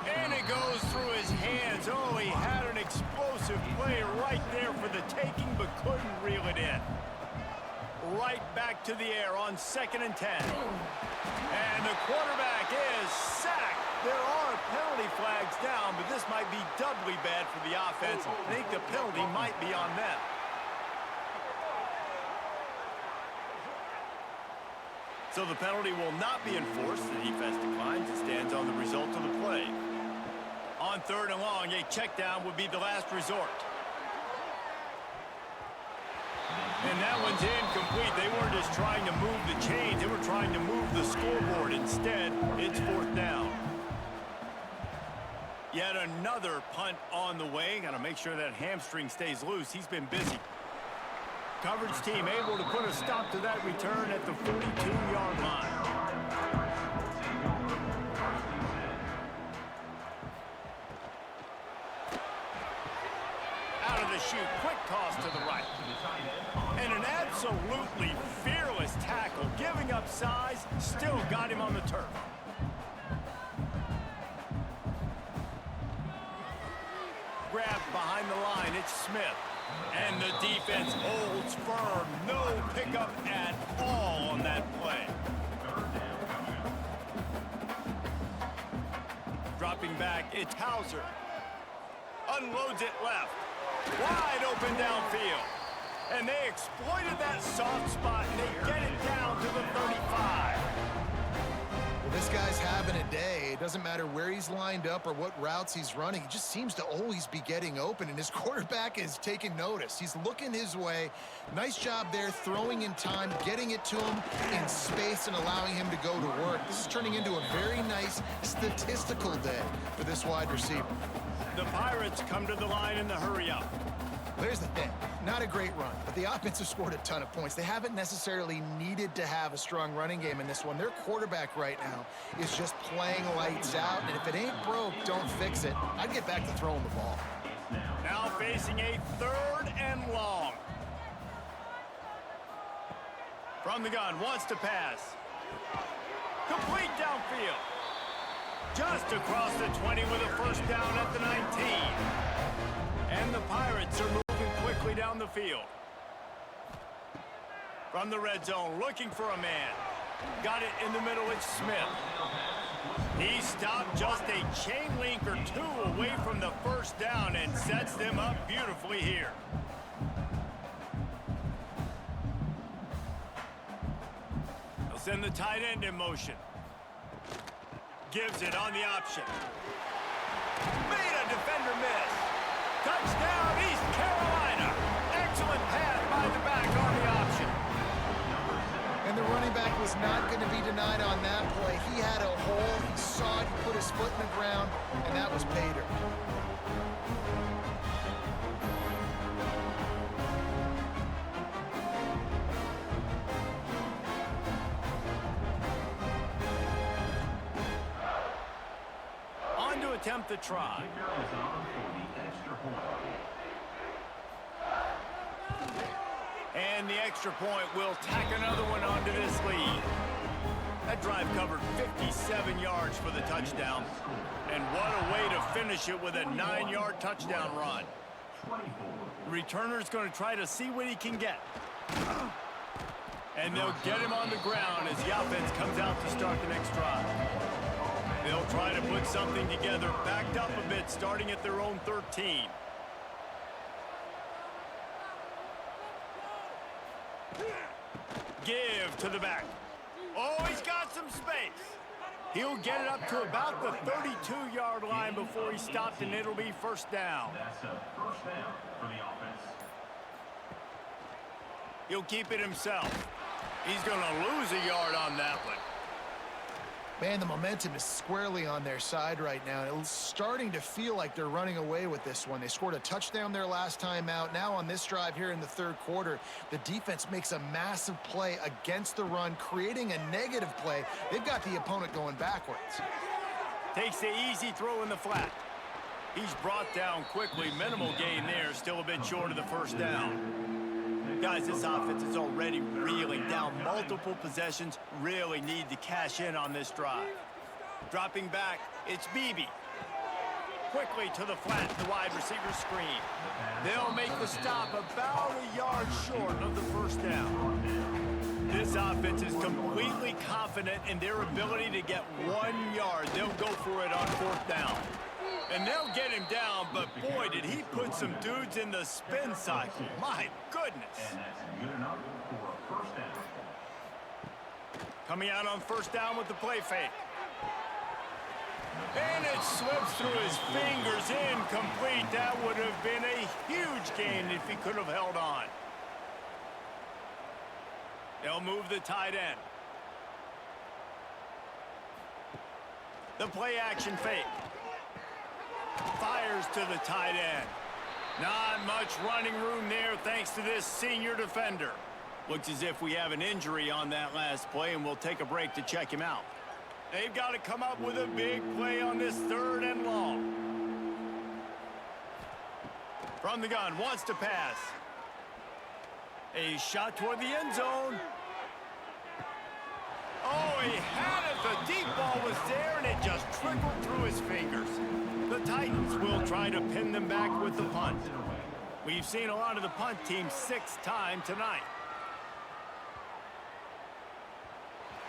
A: And it goes through his hands. Oh, he had an explosive play right there for the taking, but couldn't reel it in. Right back to the air on 2nd and 10. And the quarterback is sacked. There are penalty flags down, but this might be doubly bad for the offense. I think the penalty might be on them. So the penalty will not be enforced. The defense declines and stands on the result of the play. On 3rd and long, a check down would be the last resort. And that one's incomplete. They weren't just trying to move the chains. They were trying to move the scoreboard. Instead, it's 4th down. Yet another punt on the way. Got to make sure that hamstring stays loose. He's been busy. Coverage team able to put a stop to that return at the 42-yard line. Out of the chute, quick toss to the right. And an absolutely fearless tackle, giving up size, still got him on the turf. Grabbed behind the line, it's Smith. And the defense holds firm. No pickup at all on that play. Dropping back, it's Hauser. Unloads it left. Wide open downfield. And they exploited that soft spot, and they get it down to the 35.
C: Well, this guy's having a day. It doesn't matter where he's lined up or what routes he's running. He just seems to always be getting open, and his quarterback is taking notice. He's looking his way. Nice job there, throwing in time, getting it to him in space and allowing him to go to work. This is turning into a very nice statistical day for this wide receiver.
A: The Pirates come to the line in the hurry-up.
C: Here's the thing, not a great run, but the offense has scored a ton of points. They haven't necessarily needed to have a strong running game in this one. Their quarterback right now is just playing lights out, and if it ain't broke, don't fix it. I'd get back to throwing the ball.
A: Now facing a 3rd and long. From the gun, wants to pass. Complete downfield. Just across the 20 with a 1st down at the 19. And the Pirates are moving quickly down the field. From the red zone, looking for a man. Got it in the middle, it's Smith. He stopped just a chain link or 2 away from the 1st down and sets them up beautifully here. They'll send the tight end in motion. Gives it on the option. Made a defender miss. Touchdown, East Carolina. Excellent pass by the back on the option.
C: And the running back was not going to be denied on that play. He had a hole, he saw it, he put his foot in the ground, and that was pay dirt.
A: On to attempt the try. And the extra point will tack another one onto this lead. That drive covered 57 yards for the touchdown. And what a way to finish it with a 9-yard touchdown run. The returner's going to try to see what he can get. And they'll get him on the ground as the offense comes out to start the next drive. They'll try to put something together, backed up a bit, starting at their own 13. Give to the back. Oh, he's got some space. He'll get it up to about the 32-yard line before he stopped, and it'll be 1st down.
D: That's a 1st down for the offense.
A: He'll keep it himself. He's going to lose a yard on that one.
C: Man, the momentum is squarely on their side right now. It's starting to feel like they're running away with this one. They scored a touchdown their last time out. Now on this drive here in the 3rd quarter, the defense makes a massive play against the run, creating a negative play. They've got the opponent going backwards.
A: Takes the easy throw in the flat. He's brought down quickly. Minimal gain there, still a bit short of the 1st down. Guys, this offense is already reeling down multiple possessions. Really need to cash in on this drive. Dropping back, it's Beebe. Quickly to the flat, the wide receiver screen. They'll make the stop about a yard short of the first down. This offense is completely confident in their ability to get 1 yard. They'll go for it on 4th down. And they'll get him down, but boy, did he put some dudes in the spin cycle. My goodness.
F: And that's good enough for a first down.
A: Coming out on 1st down with the play fake. And it slips through his fingers, incomplete. That would have been a huge gain if he could have held on. They'll move the tight end. The play action fake. Fires to the tight end. Not much running room there thanks to this senior defender. Looks as if we have an injury on that last play, and we'll take a break to check him out. They've got to come up with a big play on this 3rd and long. From the gun, wants to pass. A shot toward the end zone. Oh, he had it. The deep ball was there, and it just trickled through his fingers. The Titans will try to pin them back with the punt. We've seen a lot of the punt team 6 times tonight.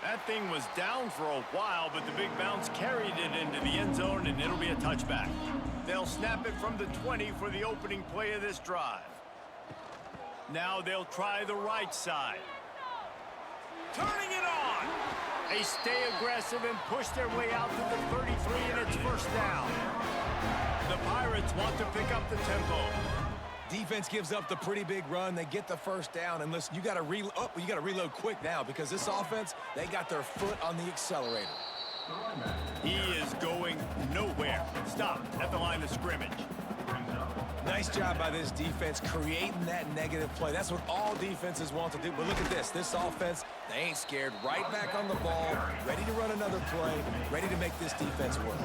A: That thing was down for a while, but the big bounce carried it into the end zone, and it'll be a touchback. They'll snap it from the 20 for the opening play of this drive. Now they'll try the right side. Turning it on! They stay aggressive and push their way out to the 33, and it's 1st down. The Pirates want to pick up the tempo.
B: Defense gives up the pretty big run. They get the 1st down, and listen, you got to reload quick now because this offense, they got their foot on the accelerator.
A: He is going nowhere. Stop at the line of scrimmage.
B: Nice job by this defense creating that negative play. That's what all defenses want to do. But look at this. This offense, they ain't scared. Right back on the ball, ready to run another play, ready to make this defense work.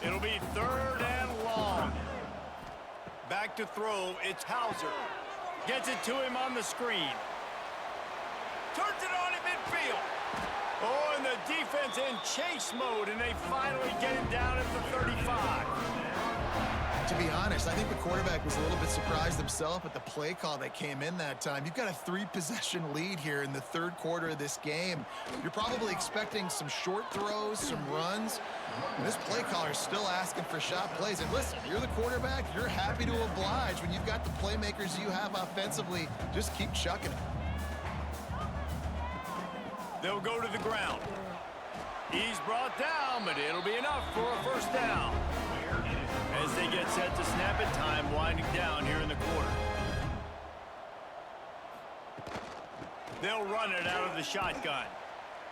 A: It'll be 3rd and long. Back to throw, it's Hauser. Gets it to him on the screen. Turns it on in midfield. Oh, and the defense in chase mode, and they finally get him down at the 35.
C: To be honest, I think the quarterback was a little bit surprised himself at the play call that came in that time. You've got a 3-possession lead here in the 3rd quarter of this game. You're probably expecting some short throws, some runs. And this play caller is still asking for shot plays. And listen, you're the quarterback. You're happy to oblige. When you've got the playmakers you have offensively, just keep chucking it.
A: They'll go to the ground. He's brought down, but it'll be enough for a 1st down. As they get set to snap it, time winding down here in the quarter. They'll run it out of the shotgun.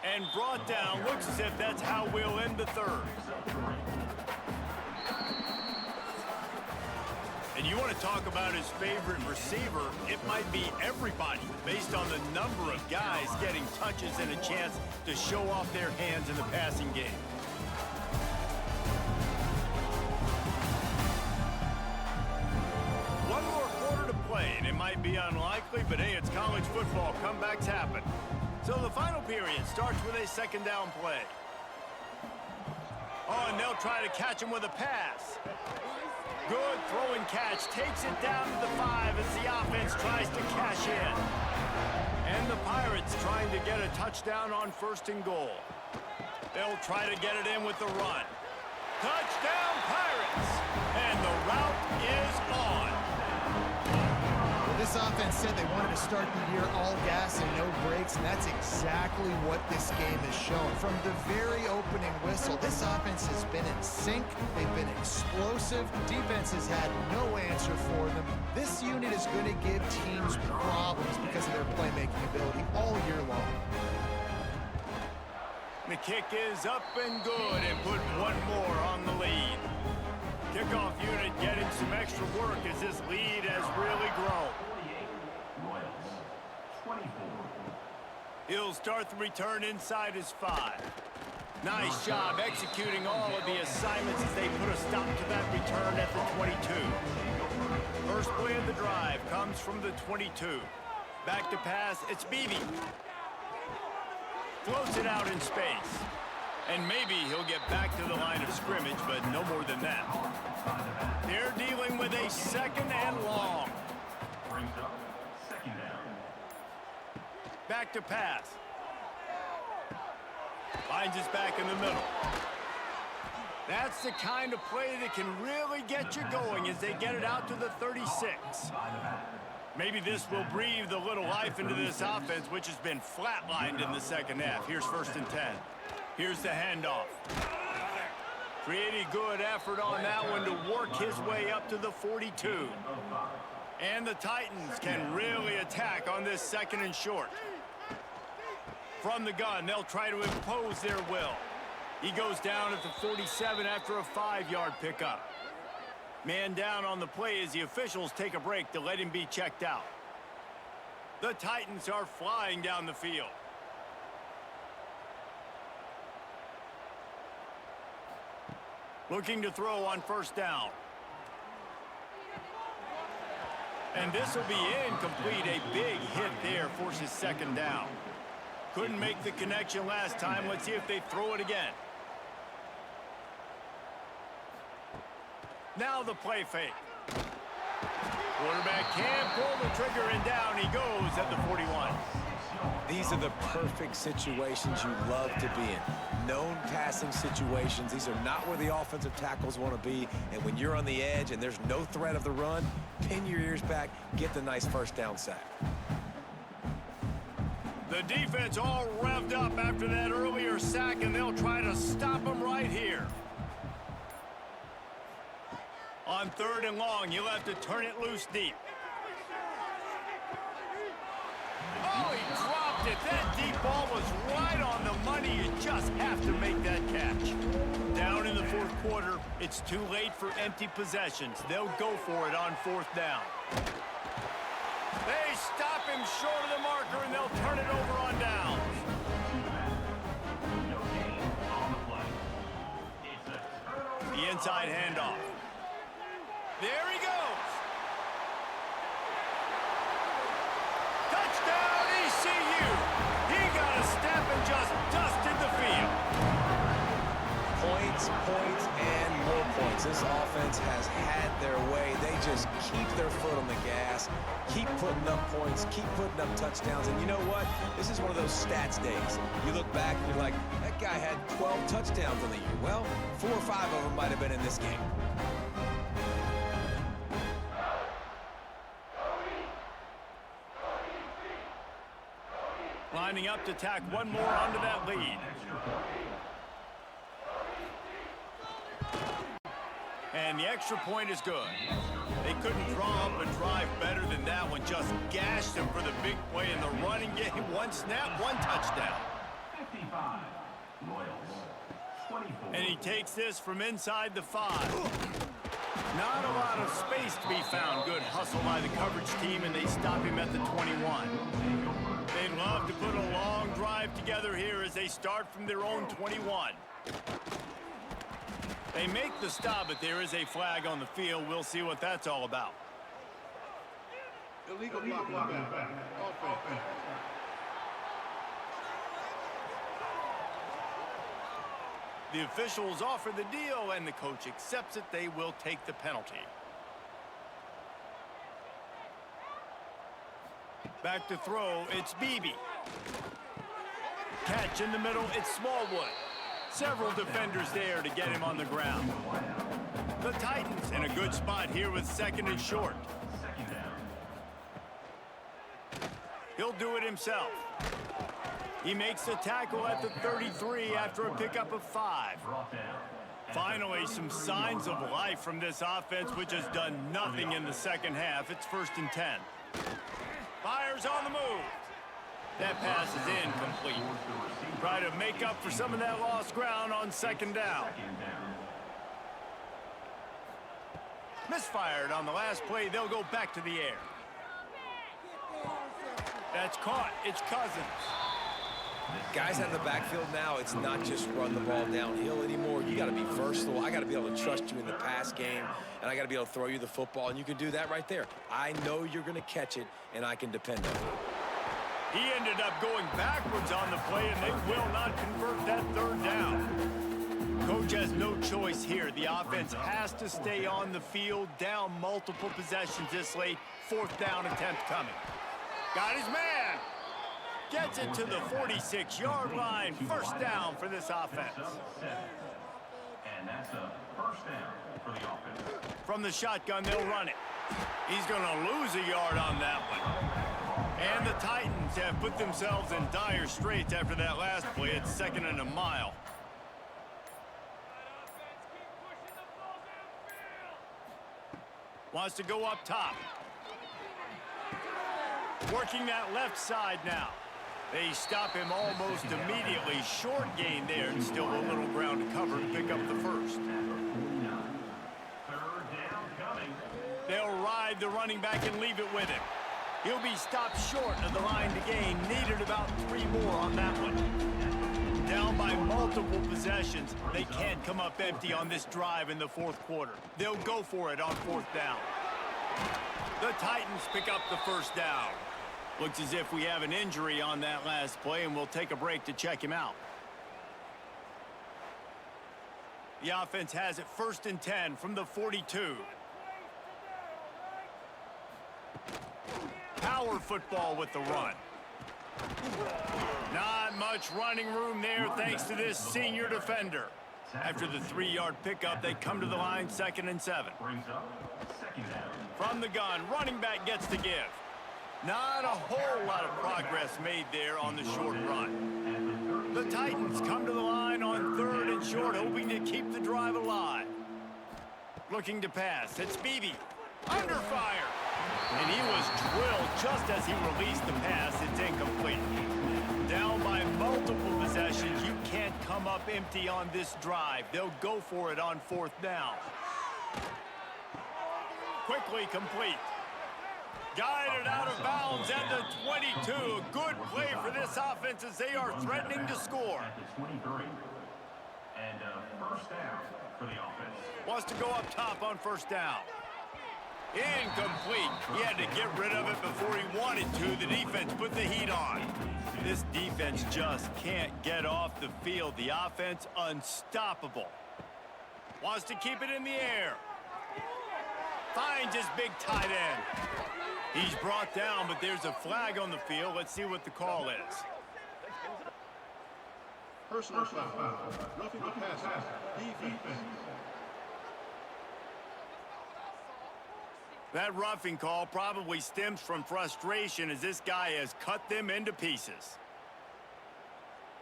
A: And brought down, looks as if that's how we'll end the 3rd. And you want to talk about his favorite receiver, it might be everybody, based on the number of guys getting touches and a chance to show off their hands in the passing game. One more quarter to play, and it might be unlikely, but hey, it's college football. Comebacks happen. So the final period starts with a 2nd down play. Oh, and they'll try to catch him with a pass. Good throw and catch. Takes it down to the 5 as the offense tries to cash in. And the Pirates trying to get a touchdown on 1st and goal. They'll try to get it in with the run. Touchdown, Pirates! And the route is on.
C: This offense said they wanted to start the year all gas and no brakes, and that's exactly what this game has shown. From the very opening whistle, this offense has been in sync. They've been explosive. Defense has had no answer for them. This unit is going to give teams problems because of their playmaking ability all year long.
A: The kick is up and good, and put one more on the lead. Kickoff unit getting some extra work as this lead has really grown. He'll start the return inside his 5. Nice job executing all of the assignments as they put a stop to that return at the 22. First play of the drive comes from the 22. Back to pass, it's Beebe. Floats it out in space. And maybe he'll get back to the line of scrimmage, but no more than that. They're dealing with a second and long.
F: Brings up second down.
A: Back to pass. Finds his back in the middle. That's the kind of play that can really get you going as they get it out to the 36. Maybe this will breathe a little life into this offense, which has been flatlined in the second half. Here's 1st and 10. Here's the handoff. Pretty good effort on that one to work his way up to the 42. And the Titans can really attack on this 2nd and short. From the gun, they'll try to impose their will. He goes down at the 47 after a 5-yard pickup. Man down on the play as the officials take a break to let him be checked out. The Titans are flying down the field. Looking to throw on 1st down. And this will be incomplete. A big hit there forces 2nd down. Couldn't make the connection last time. Let's see if they throw it again. Now the play fake. Quarterback can't pull the trigger, and down he goes at the 41.
B: These are the perfect situations you love to be in. Known passing situations. These are not where the offensive tackles want to be. And when you're on the edge and there's no threat of the run, pin your ears back, get the nice 1st down sack.
A: The defense all revved up after that earlier sack, and they'll try to stop him right here. On 3rd and long, you'll have to turn it loose deep. Oh, he dropped it. That deep ball was right on the money. You just have to make that catch. Down in the 4th quarter, it's too late for empty possessions. They'll go for it on 4th down. They stop him short of the marker, and they'll turn it over on downs.
F: No gain on the play. It's a turnover.
A: The inside handoff. There he goes. Touchdown, ECU. He got a step and just dusted the field.
B: Points, points, and more points. This offense has had their way. They just keep their foot on the gas, keep putting up points, keep putting up touchdowns. And you know what? This is one of those stats days. You look back and you're like, that guy had 12 touchdowns in the year. Well, 4 or 5 of them might have been in this game.
A: Lining up to tack one more onto that lead. And the extra point is good. They couldn't draw up a drive better than that one. Just gashed them for the big play in the running game. 1 snap, 1 touchdown.
F: 55. Royals. 24.
A: And he takes this from inside the 5. Not a lot of space to be found. Good hustle by the coverage team, and they stop him at the 21. They'd love to put a long drive together here as they start from their own 21. They make the stop, but there is a flag on the field. We'll see what that's all about.
D: Illegal block back. Offense.
A: The officials offer the deal, and the coach accepts it. They will take the penalty. Back to throw, it's Beebe. Catch in the middle, it's Smallwood. Several defenders there to get him on the ground. The Titans in a good spot here with 2nd and short. He'll do it himself. He makes the tackle at the 33 after a pickup of 5. Finally, some signs of life from this offense, which has done nothing in the second half. It's 1st and 10. Fires on the move. That pass is incomplete. Try to make up for some of that lost ground on 2nd down. Misfired on the last play. They'll go back to the air. That's caught. It's Cousins.
B: Guys out of the backfield now, it's not just run the ball downhill anymore. You got to be versatile. I got to be able to trust you in the pass game, and I got to be able to throw you the football, and you can do that right there. I know you're going to catch it, and I can depend on it.
A: He ended up going backwards on the play, and they will not convert that third down. Coach has no choice here. The offense has to stay on the field, down multiple possessions this late. Fourth down attempt coming. Got his man. Gets it to the 46-yard line. First down for this offense.
F: And that's a first down for the offense.
A: From the shotgun, they'll run it. He's going to lose a yard on that one. And the Titans have put themselves in dire straits after that last play. It's 2nd and a mile. Wants to go up top. Working that left side now. They stop him almost immediately. Short gain there, and still a little ground to cover to pick up the first. They'll ride the running back and leave it with him. He'll be stopped short of the line to gain. Needed about 3 more on that one. Down by multiple possessions. They can't come up empty on this drive in the 4th quarter. They'll go for it on 4th down. The Titans pick up the first down. Looks as if we have an injury on that last play, and we'll take a break to check him out. The offense has it 1st and 10 from the 42. Power football with the run. Not much running room there thanks to this senior defender. After the 3-yard pickup, they come to the line 2nd and 7. From the gun, running back gets to give. Not a whole lot of progress made there on the short run. The Titans come to the line on 3rd and short, hoping to keep the drive alive. Looking to pass. It's Beebe. Under fire. And he was drilled just as he released the pass. It's incomplete. Down by multiple possessions. You can't come up empty on this drive. They'll go for it on 4th down. Quickly complete. Guided out of bounds at the 22. A good play for this offense as they are threatening to score.
F: And first down for the offense.
A: Wants to go up top on 1st down. Incomplete. He had to get rid of it before he wanted to. The defense put the heat on. This defense just can't get off the field. The offense unstoppable. Wants to keep it in the air. Finds his big tight end. He's brought down, but there's a flag on the field. Let's see what the call is.
D: Personal foul. Roughing the passer. Defense.
A: That roughing call probably stems from frustration as this guy has cut them into pieces.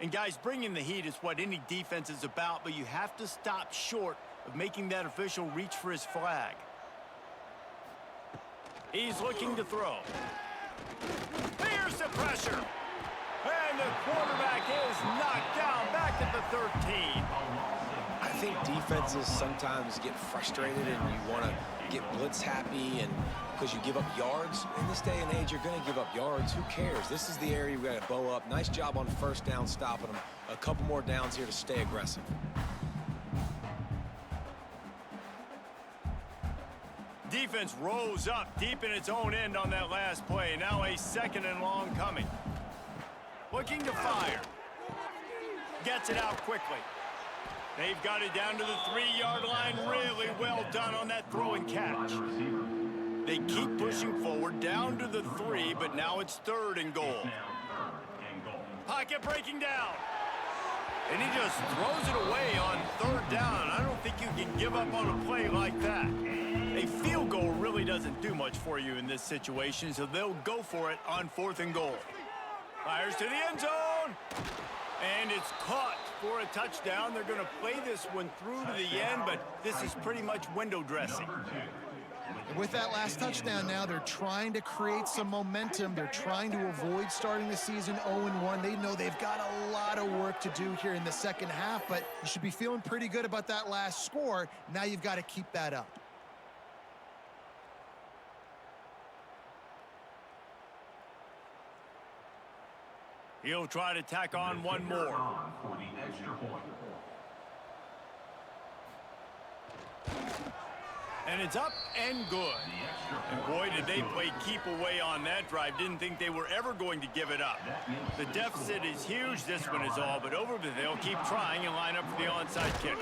A: And guys, bringing the heat is what any defense is about, but you have to stop short of making that official reach for his flag. He's looking to throw. There's the pressure. And the quarterback is knocked down back at the 13.
B: I think defenses sometimes get frustrated and you want to get blitz happy, and because you give up yards. In this day and age, you're going to give up yards. Who cares? This is the area we got to bow up. Nice job on 1st down stopping them. A couple more downs here to stay aggressive.
A: Defense rose up deep in its own end on that last play. Now a 2nd and long coming. Looking to fire. Gets it out quickly. They've got it down to the 3-yard line. Really well done on that throw and catch. They keep pushing forward down to the 3, but now it's 3rd and goal. Pocket breaking down. And he just throws it away on 3rd down. I don't think you can give up on a play like that. A field goal really doesn't do much for you in this situation, so they'll go for it on 4th and goal. Fires to the end zone. And it's caught for a touchdown. They're going to play this one through to the end, but this is pretty much window dressing.
C: And with that last touchdown now, they're trying to create some momentum. They're trying to avoid starting the season 0-1. They know they've got a lot of work to do here in the 2nd half, but you should be feeling pretty good about that last score. Now you've got to keep that up.
A: He'll try to tack on one more.
F: For the extra point.
A: And it's up and good. And boy, did they play keep away on that drive. Didn't think they were ever going to give it up. The deficit is huge. This one is all but over, but they'll keep trying and line up for the onside kick.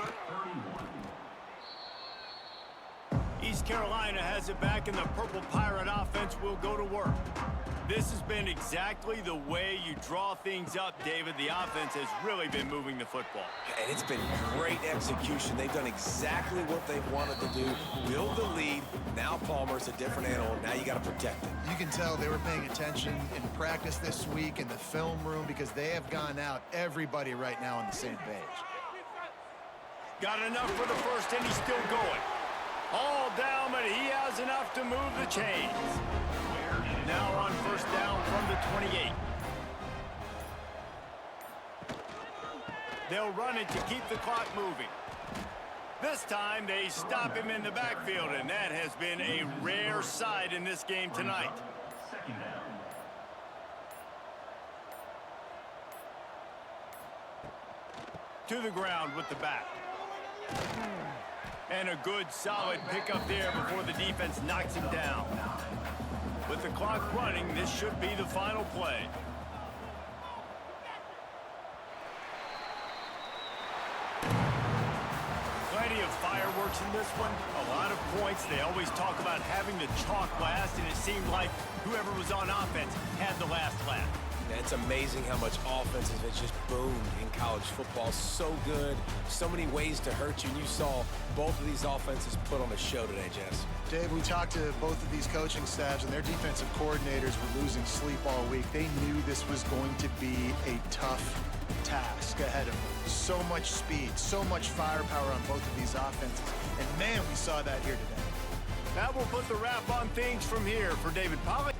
A: East Carolina has it back, and the Purple Pirate offense will go to work. This has been exactly the way you draw things up, David. The offense has really been moving the football.
B: And it's been great execution. They've done exactly what they've wanted to do. Build the lead. Now Palmer's a different animal. Now you got to protect it.
C: You can tell they were paying attention in practice this week in the film room because they have gone out, everybody right now on the same page.
A: Got enough for the first, and he's still going. All down, but he has enough to move the chains. Now on first down from the 28. They'll run it to keep the clock moving. This time they stop him in the backfield, and that has been a rare sight in this game tonight.
F: Second down.
A: To the ground with the back. And a good, solid pickup there before the defense knocks him down. With the clock running, this should be the final play. Plenty of fireworks in this one. A lot of points. They always talk about having the chalk last, and it seemed like whoever was on offense had the last laugh.
B: And it's amazing how much offense has just boomed in college football. So good. So many ways to hurt you. And you saw both of these offenses put on a show today, Jess.
C: Dave, we talked to both of these coaching staffs, and their defensive coordinators were losing sleep all week. They knew this was going to be a tough task ahead of them. So much speed, so much firepower on both of these offenses. And, man, we saw that here today.
A: That will put the wrap on things from here for David Pollack.